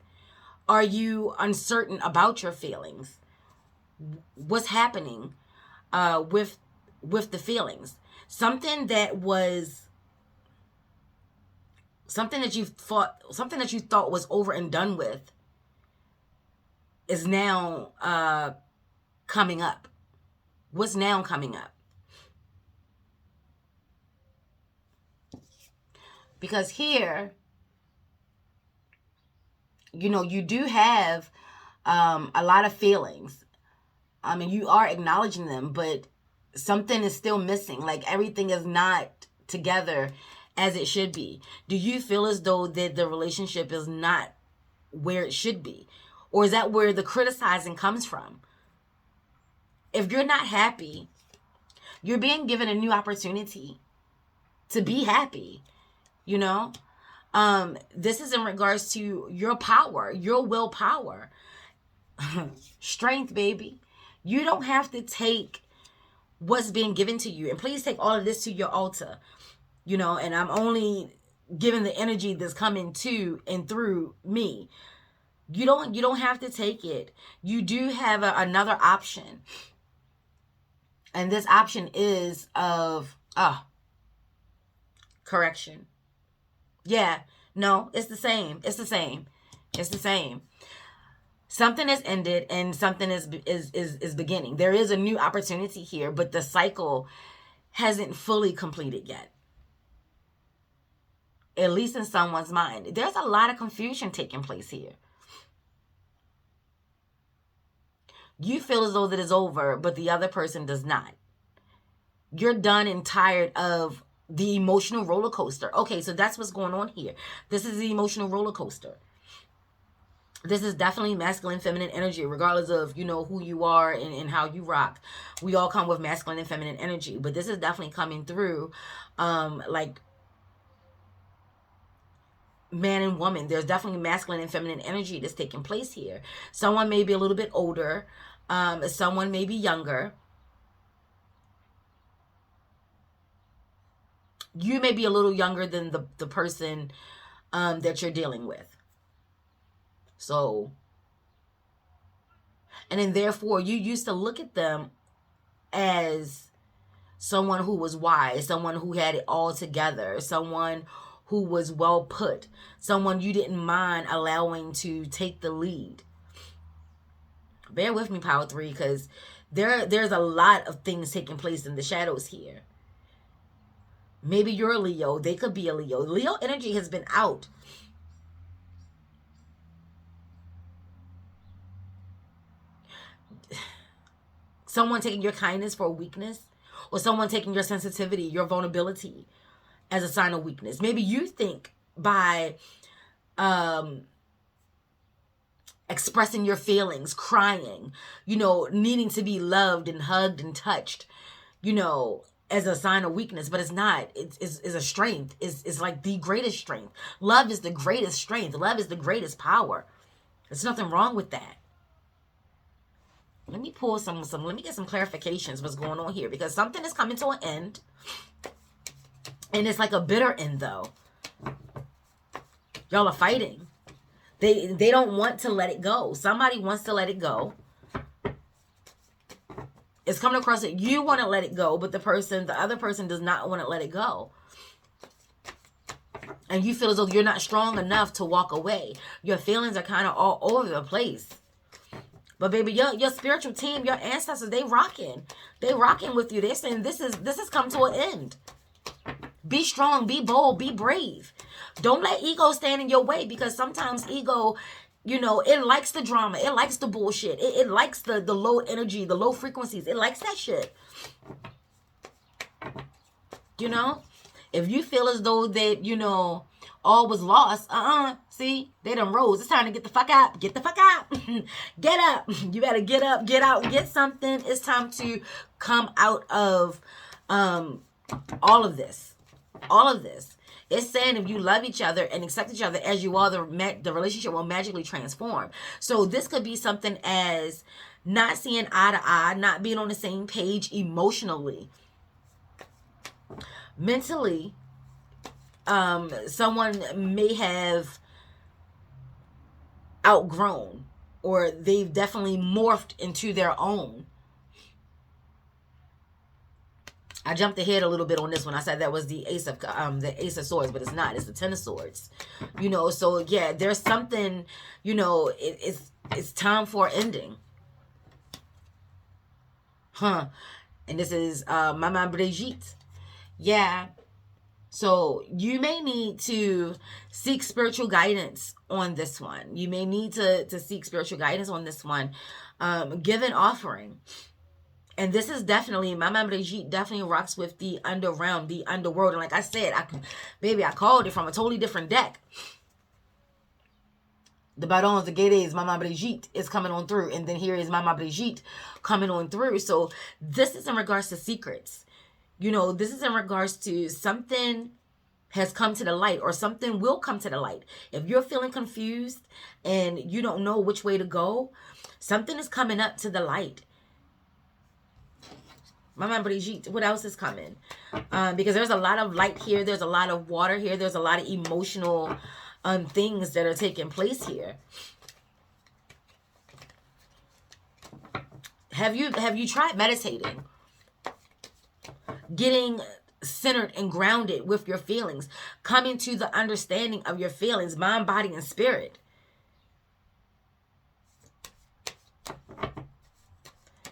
Are you uncertain about your feelings? What's happening with the feelings? Something that you thought was over and done with is now coming up. What's now coming up? Because here, you do have a lot of feelings. I mean, you are acknowledging them, but something is still missing. Like everything is not together as it should be. Do you feel as though that the relationship is not where it should be? Or is that where the criticizing comes from? If you're not happy, you're being given a new opportunity to be happy, you know? This is in regards to your power, your willpower. Strength, baby. You don't have to take what's being given to you. And please take all of this to your altar, you know, and I'm only giving the energy that's coming to and through me. You don't have to take it. You do have another option. And this option is of correction. Yeah, no, it's the same. It's the same. It's the same. Something has ended and something is beginning. There is a new opportunity here, but the cycle hasn't fully completed yet. At least in someone's mind. There's a lot of confusion taking place here. You feel as though that it's over, but the other person does not. You're done and tired of the emotional roller coaster. Okay, so that's what's going on here. This is the emotional roller coaster. This is definitely masculine, feminine energy, regardless of, you know, who you are and how you rock. We all come with masculine and feminine energy, but this is definitely coming through, like man and woman. There's definitely masculine and feminine energy that's taking place here. Someone may be a little bit older. Someone may be younger. You may be a little younger than the person that you're dealing with. So, and then therefore you used to look at them as someone who was wise, someone who had it all together, someone who was well put, someone you didn't mind allowing to take the lead. Bear with me, Power 3, because there's a lot of things taking place in the shadows here. Maybe you're a Leo. They could be a Leo. Leo energy has been out. Someone taking your kindness for a weakness, or someone taking your sensitivity, your vulnerability as a sign of weakness. Maybe you think by expressing your feelings, crying, you know, needing to be loved and hugged and touched, you know, as a sign of weakness, but it's not. It's a strength. It's like the greatest strength. Love is the greatest strength. Love is the greatest power. There's nothing wrong with that. Let me pull let me get some clarifications what's going on here, because something is coming to an end. And it's like a bitter end, though. Y'all are fighting. They don't want to let it go. Somebody wants to let it go. It's coming across that you want to let it go, but the other person does not want to let it go. And you feel as though you're not strong enough to walk away. Your feelings are kind of all over the place. But baby, your spiritual team, your ancestors, they rocking. They rocking with you. They're saying this has come to an end. Be strong, be bold, be brave. Don't let ego stand in your way, because sometimes ego, you know, it likes the drama. It likes the bullshit. It likes the low energy, the low frequencies. It likes that shit. You know? If you feel as though that, you know, all was lost, see, they done rose. It's time to get the fuck out. Get the fuck out. Get up. You better get up, get out, get something. It's time to come out of all of this. All of this. It's saying if you love each other and accept each other as you are, the relationship will magically transform. So this could be something as not seeing eye to eye, not being on the same page emotionally. Mentally, someone may have outgrown, or they've definitely morphed into their own. I jumped ahead a little bit on this one. I said that was the Ace of Swords, but it's not. It's the Ten of Swords. You know, so yeah, there's something, you know, it's time for ending. And this is Mama Brigitte. Yeah. So you may need to seek spiritual guidance on this one. You may need to seek spiritual guidance on this one. Give an offering. And this is definitely, Mama Brigitte definitely rocks with the underground, the underworld. And like I said, I called it from a totally different deck. The Barons de Guedes, Mama Brigitte is coming on through. And then here is Mama Brigitte coming on through. So this is in regards to secrets. You know, this is in regards to something has come to the light, or something will come to the light. If you're feeling confused and you don't know which way to go, something is coming up to the light. Mama Brigitte, what else is coming? Because there's a lot of light here. There's a lot of water here. There's a lot of emotional things that are taking place here. Have you tried meditating? Getting centered and grounded with your feelings. Coming to the understanding of your feelings, mind, body, and spirit.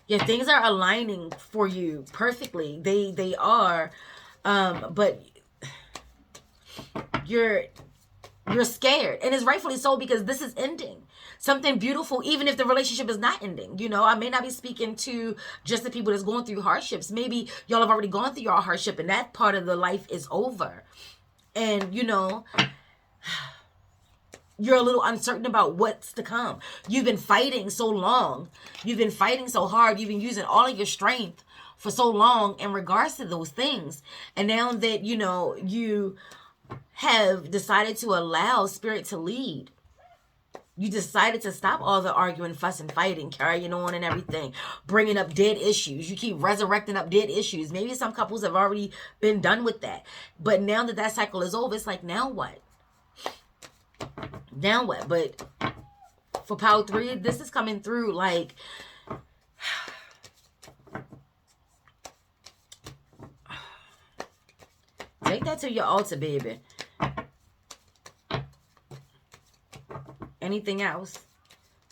Yeah, things are aligning for you perfectly. They are, but you're scared, and it's rightfully so, because this is ending something beautiful, even if the relationship is not ending. You know, I may not be speaking to just the people that's going through hardships. Maybe y'all have already gone through your hardship, and that part of the life is over, and you know, you're a little uncertain about what's to come. You've been fighting so long. You've been fighting so hard. You've been using all of your strength for so long in regards to those things. And now that, you know, you have decided to allow spirit to lead, you decided to stop all the arguing, fussing, fighting, carrying on and everything, bringing up dead issues. You keep resurrecting up dead issues. Maybe some couples have already been done with that. But now that that cycle is over, it's like, now what? Now what? But for Power 3, this is coming through like, take that to your altar, baby. Anything else?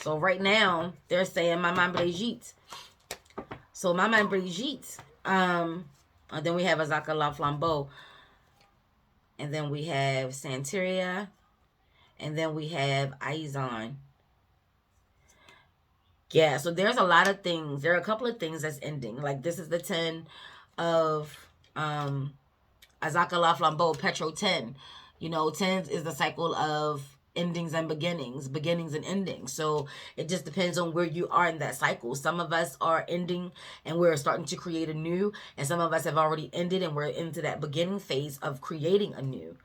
So right now, they're saying Maman Brigitte. So Maman Brigitte. And then we have Azaka La Flambeau. And then we have Santeria. And then we have Aizon. Yeah, so there's a lot of things. There are a couple of things that's ending. Like this is the 10 of Azaka La Flambeau, Petro 10. You know, 10 is the cycle of endings and beginnings and endings. So it just depends on where you are in that cycle. Some of us are ending and we're starting to create a new. And some of us have already ended and we're into that beginning phase of creating a new.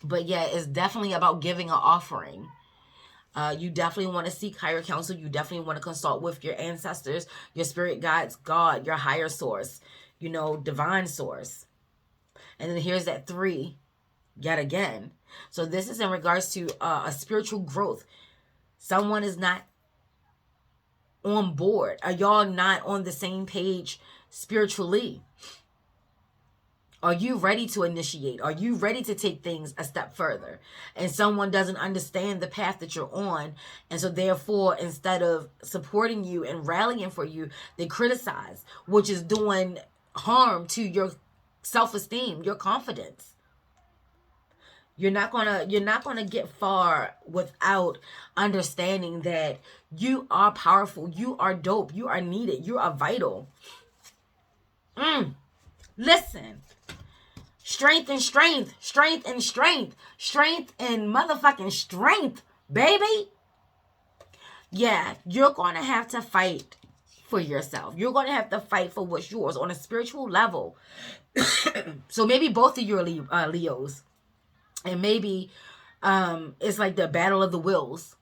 But yeah, it's definitely about giving an offering. You definitely want to seek higher counsel. You definitely want to consult with your ancestors, your spirit guides, God, your higher source, you know, divine source. And then here's that 3 yet again. So this is in regards to a spiritual growth. Someone is not on board. Are y'all not on the same page spiritually? Are you ready to initiate? Are you ready to take things a step further? And someone doesn't understand the path that you're on. And so therefore, instead of supporting you and rallying for you, they criticize, which is doing harm to your self-esteem, your confidence. You're not gonna get far without understanding that you are powerful, you are dope, you are needed, you are vital. Listen. Strength and strength. Strength and strength. Strength and motherfucking strength, baby. Yeah, you're going to have to fight for yourself. You're going to have to fight for what's yours on a spiritual level. So maybe both of you are Leos. And maybe it's like the battle of the wills.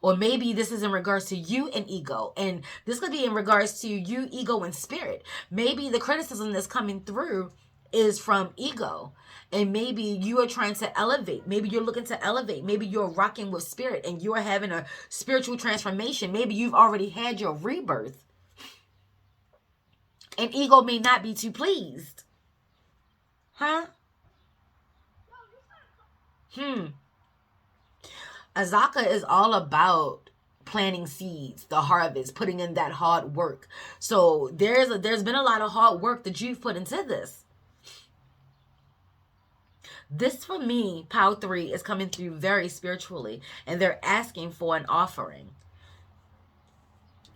Or maybe this is in regards to you and ego. And this could be in regards to you, ego, and spirit. Maybe the criticism that's coming through is from ego. And maybe you are trying to elevate. Maybe you're looking to elevate. Maybe you're rocking with spirit and you're having a spiritual transformation. Maybe you've already had your rebirth. And ego may not be too pleased. Huh? Azaka is all about planting seeds, the harvest, putting in that hard work. So there's been a lot of hard work that you've put into this. This for me, pile 3 is coming through very spiritually, and they're asking for an offering.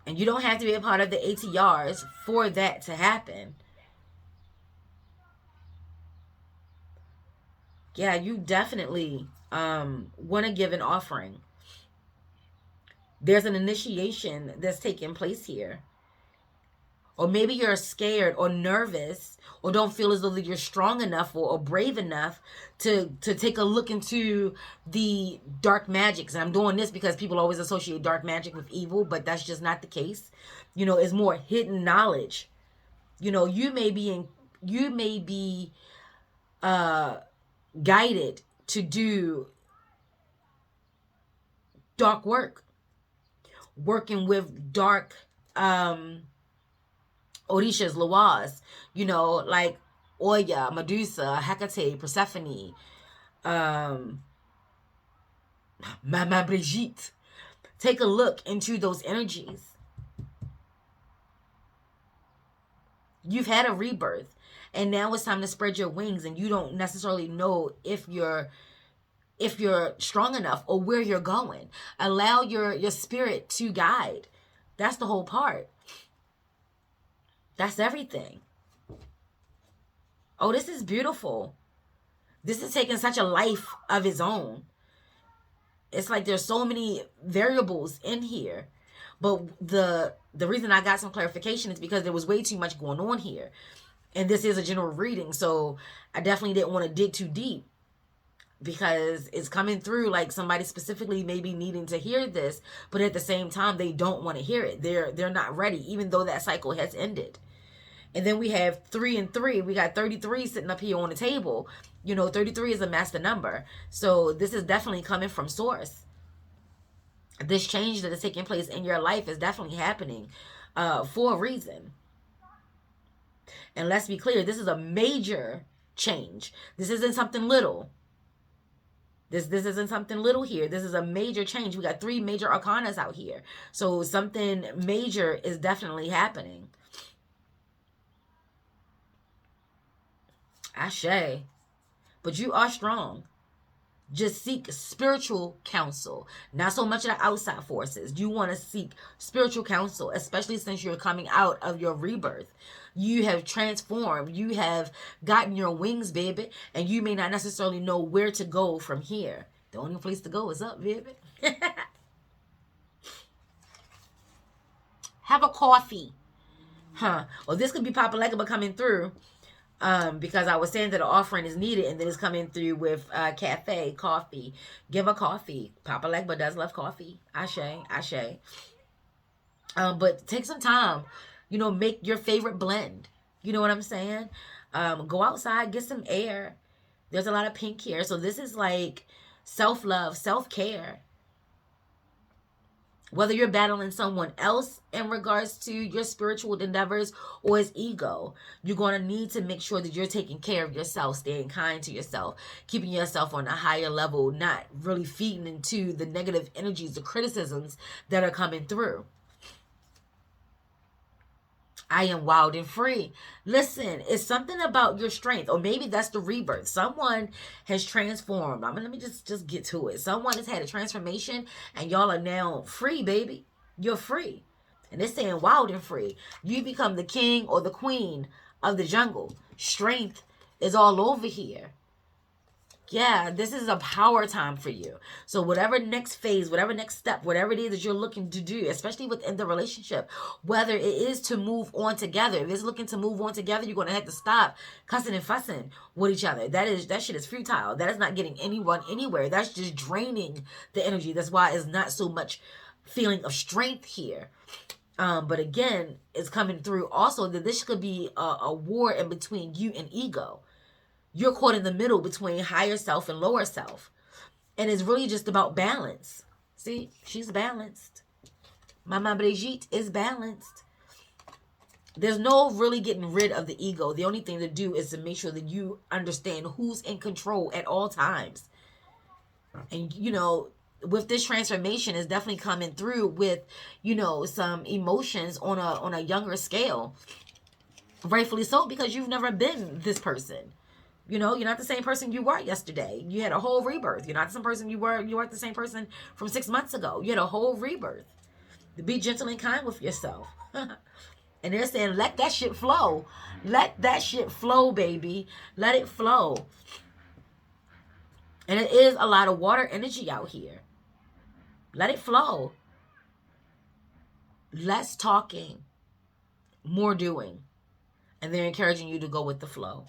And you don't have to be a part of the ATRs for that to happen. Yeah, you definitely want to give an offering. There's an initiation that's taking place here. Or maybe you're scared or nervous or don't feel as though that you're strong enough or brave enough to take a look into the dark magics. And I'm doing this because people always associate dark magic with evil, but that's just not the case. You know, it's more hidden knowledge. You know, you may be guided to do dark work, working with dark Orishas, Lawaz, you know, like Oya, Medusa, Hecate, Persephone, Mama Brigitte. Take a look into those energies. You've had a rebirth, and now it's time to spread your wings, and you don't necessarily know if you're strong enough or where you're going. Allow your spirit to guide. That's the whole part. That's everything. Oh, this is beautiful. This is taking such a life of its own. It's like there's so many variables in here. But the reason I got some clarification is because there was way too much going on here. And this is a general reading, so I definitely didn't want to dig too deep, because it's coming through like somebody specifically maybe needing to hear this, but at the same time they don't want to hear it. They're not ready, even though that cycle has ended. And then we have 3 and 3. We got 33 sitting up here on the table. You know, 33 is a master number. So this is definitely coming from source. This change that is taking place in your life is definitely happening for a reason. And let's be clear, this is a major change. This isn't something little. This isn't something little here. This is a major change. We got 3 major arcanas out here. So something major is definitely happening. Ashe. But you are strong. Just seek spiritual counsel. Not so much of the outside forces. You want to seek spiritual counsel, especially since you're coming out of your rebirth. You have transformed. You have gotten your wings, baby. And you may not necessarily know where to go from here. The only place to go is up, baby. Have a coffee. Well, this could be Papa Legba coming through. Because I was saying that an offering is needed, and then it's coming through with cafe, coffee. Give a coffee. Papa Legba does love coffee. Ashe, ashe. But take some time. You know, make your favorite blend. You know what I'm saying? Go outside, get some air. There's a lot of pink here. So this is like self-love, self-care. Whether you're battling someone else in regards to your spiritual endeavors or his ego, you're going to need to make sure that you're taking care of yourself, staying kind to yourself, keeping yourself on a higher level, not really feeding into the negative energies, the criticisms that are coming through. I am wild and free. Listen, it's something about your strength, or maybe that's the rebirth. Someone has transformed. Let me just get to it. Someone has had a transformation, and y'all are now free, baby. You're free. And it's saying wild and free. You become the king or the queen of the jungle. Strength is all over here. Yeah, this is a power time for you. So whatever next phase, whatever next step, whatever it is that you're looking to do, especially within the relationship, whether it is to move on together, if it's looking to move on together, you're going to have to stop cussing and fussing with each other. That shit is futile. That is not getting anyone anywhere. That's just draining the energy. That's why it's not so much feeling of strength here. But again, it's coming through also that this could be a war in between you and ego. You're caught in the middle between higher self and lower self. And it's really just about balance. See, she's balanced. Mama Brigitte is balanced. There's no really getting rid of the ego. The only thing to do is to make sure that you understand who's in control at all times. And, you know, with this transformation is definitely coming through with, you know, some emotions on a younger scale. Rightfully so, because you've never been this person. You know, you're not the same person you were yesterday. You had a whole rebirth. You're not the same person you were. You weren't the same person from 6 months ago. You had a whole rebirth. Be gentle and kind with yourself. And they're saying, let that shit flow. Let that shit flow, baby. Let it flow. And it is a lot of water energy out here. Let it flow. Less talking, more doing. And they're encouraging you to go with the flow.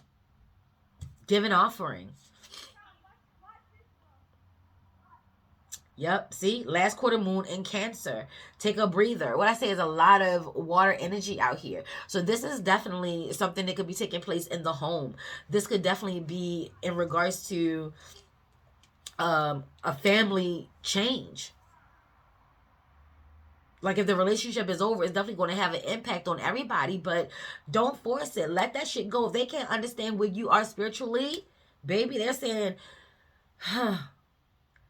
Give an offering. Yep, see? Last quarter moon in Cancer. Take a breather. What I say is a lot of water energy out here. So this is definitely something that could be taking place in the home. This could definitely be in regards to a family change. Like if the relationship is over, it's definitely going to have an impact on everybody, but don't force it. Let that shit go. If they can't understand where you are spiritually, baby, they're saying,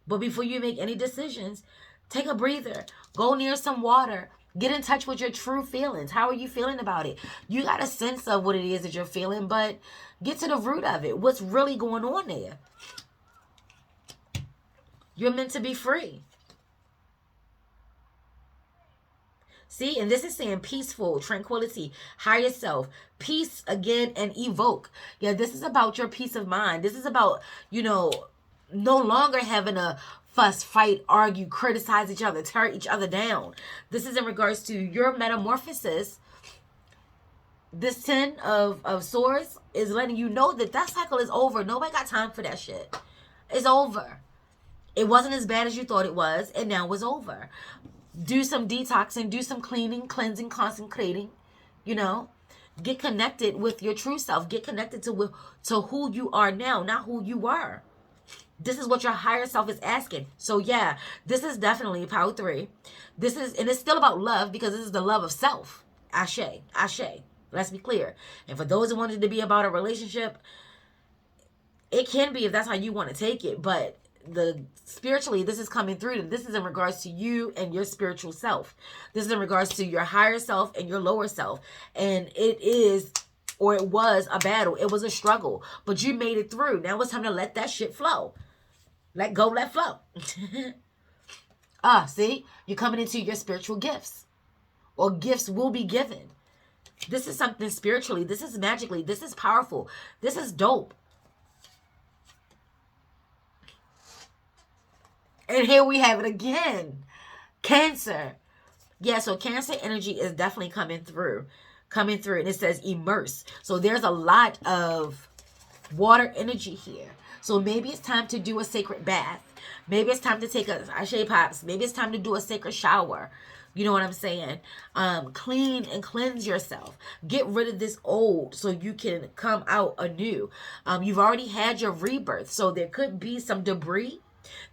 but before you make any decisions, take a breather. Go near some water. Get in touch with your true feelings. How are you feeling about it? You got a sense of what it is that you're feeling, but get to the root of it. What's really going on there? You're meant to be free. See, and this is saying peaceful, tranquility, higher self, peace again, and evoke. Yeah, this is about your peace of mind. This is about, you know, no longer having a fuss, fight, argue, criticize each other, tear each other down. This is in regards to your metamorphosis. This 10 of swords is letting you know that that cycle is over. Nobody got time for that shit. It's over. It wasn't as bad as you thought it was, and now it's over. Do some detoxing, do some cleaning, cleansing, consecrating, you know. Get connected with your true self. Get connected to who you are now, not who you were. This is what your higher self is asking. So yeah, this is definitely power 3. This is, and it's still about love because this is the love of self. Ashe, ashe. Let's be clear. And for those who wanted to be about a relationship, it can be if that's how you want to take it, but spiritually, this is coming through. This is in regards to you and your spiritual self. This is in regards to your higher self and your lower self. And it is, or it was, a battle. It was a struggle, but you made it through. Now it's time to let that shit flow. Let go, let flow. See, you're coming into your spiritual gifts, or gifts will be given. This is something spiritually. This is magically. This is powerful. This is dope. And here we have it again. Cancer. Yeah, so Cancer energy is definitely coming through. And it says immerse. So there's a lot of water energy here. So maybe it's time to do a sacred bath. Maybe it's time to take a Ashe Pops. Maybe it's time to do a sacred shower. You know what I'm saying? Clean and cleanse yourself. Get rid of this old so you can come out anew. You've already had your rebirth. So there could be some debris.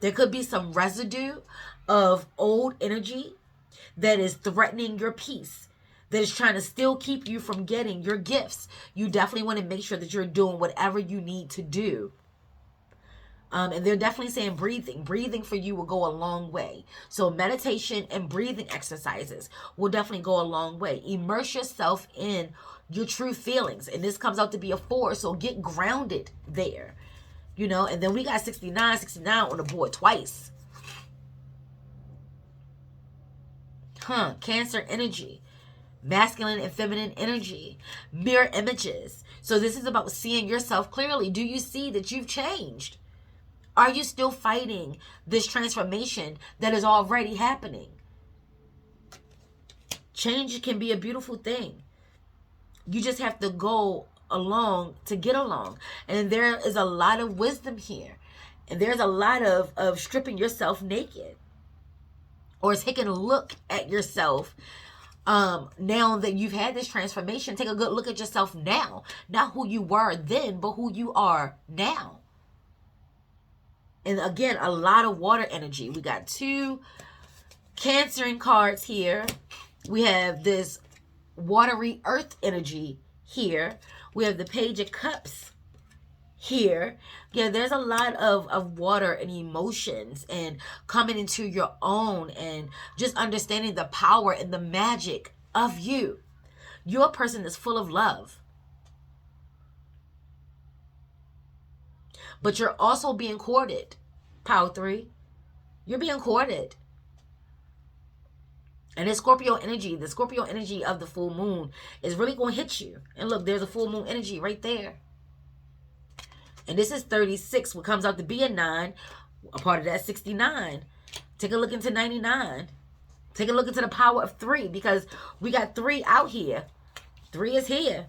There could be some residue of old energy that is threatening your peace, that is trying to still keep you from getting your gifts. You definitely want to make sure that you're doing whatever you need to do. And they're definitely saying breathing. Breathing for you will go a long way. So meditation and breathing exercises will definitely go a long way. Immerse yourself in your true feelings. And this comes out to be a 4, so get grounded there. You know, and then we got 69 on the board twice. Cancer energy. Masculine and feminine energy. Mirror images. So this is about seeing yourself clearly. Do you see that you've changed? Are you still fighting this transformation that is already happening? Change can be a beautiful thing. You just have to go along to get along. And there is a lot of wisdom here. And there's a lot of stripping yourself naked. Or taking a look at yourself now that you've had this transformation. Take a good look at yourself now. Not who you were then, but who you are now. And again, a lot of water energy. We got 2 Cancering cards here. We have this watery earth energy here. We have the Page of Cups here. Yeah, there's a lot of water and emotions and coming into your own and just understanding the power and the magic of you. You're a person that's full of love. But you're also being courted. Power 3. You're being courted. And this Scorpio energy, the Scorpio energy of the full moon is really going to hit you. And look, there's a full moon energy right there. And this is 36, what comes out to be a 9. A part of that 69. Take a look into 99. Take a look into the power of 3, because we got 3 out here. 3 is here.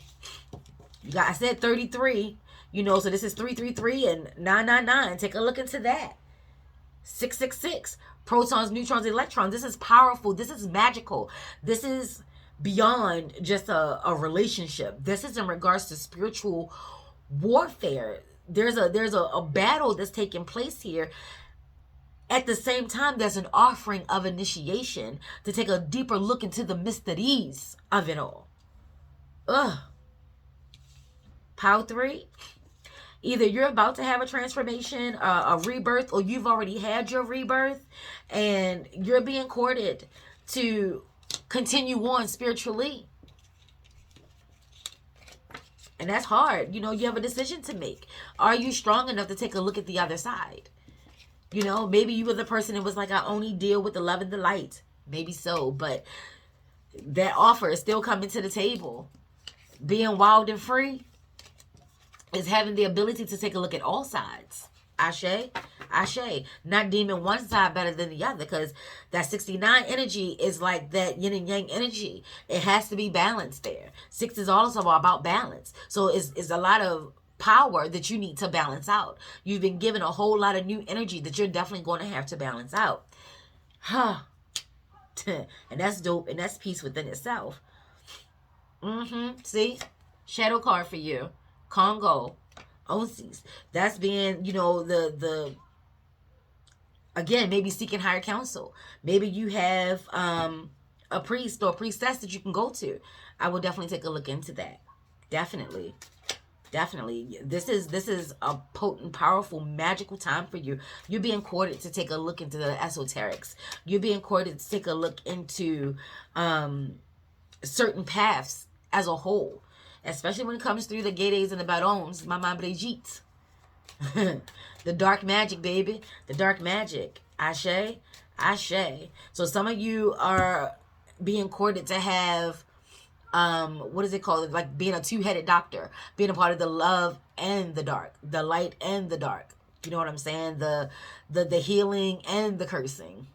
You got, I said 33. You know, so this is 333 and 999. Take a look into that. 666. Protons, neutrons, electrons. This is powerful. This is magical. This is beyond just a relationship. This is in regards to spiritual warfare. There's a battle that's taking place here. At the same time, there's an offering of initiation to take a deeper look into the mysteries of it all. Ugh. Power 3. Either you're about to have a transformation, a rebirth, or you've already had your rebirth, and you're being courted to continue on spiritually. And that's hard. You know, you have a decision to make. Are you strong enough to take a look at the other side? You know, maybe you were the person that was like, I only deal with the love and the light. Maybe so, but that offer is still coming to the table. Being wild and free is having the ability to take a look at all sides. Ashe, ashe. Not deeming one side better than the other, because that 69 energy is like that yin and yang energy. It has to be balanced there. 6 is also about balance. So it's a lot of power that you need to balance out. You've been given a whole lot of new energy that you're definitely going to have to balance out. Huh. And that's dope, and that's peace within itself. See? Shadow card for you. Congo. Onsies. That's being, you know, the again, maybe seeking higher counsel. Maybe you have a priest or priestess that you can go to. I will definitely take a look into that. Definitely. Definitely. This is a potent, powerful, magical time for you. You're being courted to take a look into the esoterics. You're being courted to take a look into certain paths as a whole. Especially when it comes through the Gades and the Barons. Mama Brigitte. The dark magic, baby. The dark magic. Ashe. Ashe. So some of you are being courted to have, what is it called? Like being a two-headed doctor. Being a part of the love and the dark. The light and the dark. You know what I'm saying? The healing and the cursing.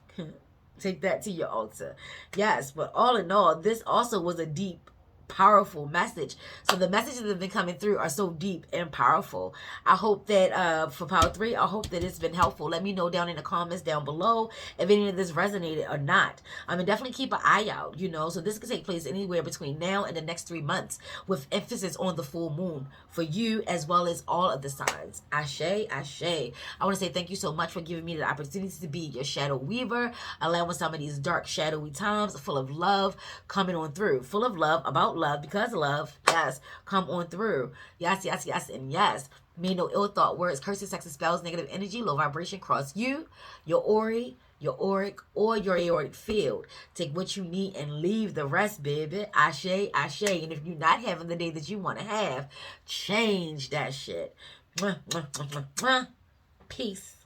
Take that to your altar. Yes, but all in all, this also was a deep, powerful message. So the messages that have been coming through are so deep and powerful. I hope that for Power 3, I hope that it's been helpful. Let me know down in the comments down below if any of this resonated or not. I mean, definitely keep an eye out, you know. So this could take place anywhere between now and the next 3 months, with emphasis on the full moon for you as well as all of the signs. Ashe, ashe. I want to say thank you so much for giving me the opportunity to be your shadow weaver, allowing some of these dark, shadowy times full of love coming on through. Full of love, about love, because love, yes, come on through. Yes, yes, yes, and yes. Mean no ill thought, words, curses, sexes, spells, negative energy, low vibration cross you, your auric, your auric, or your aortic field. Take what you need and leave the rest, baby. Ashe, ashe. And if you're not having the day that you want to have, change that shit. Mwah, mwah, mwah, mwah. Peace.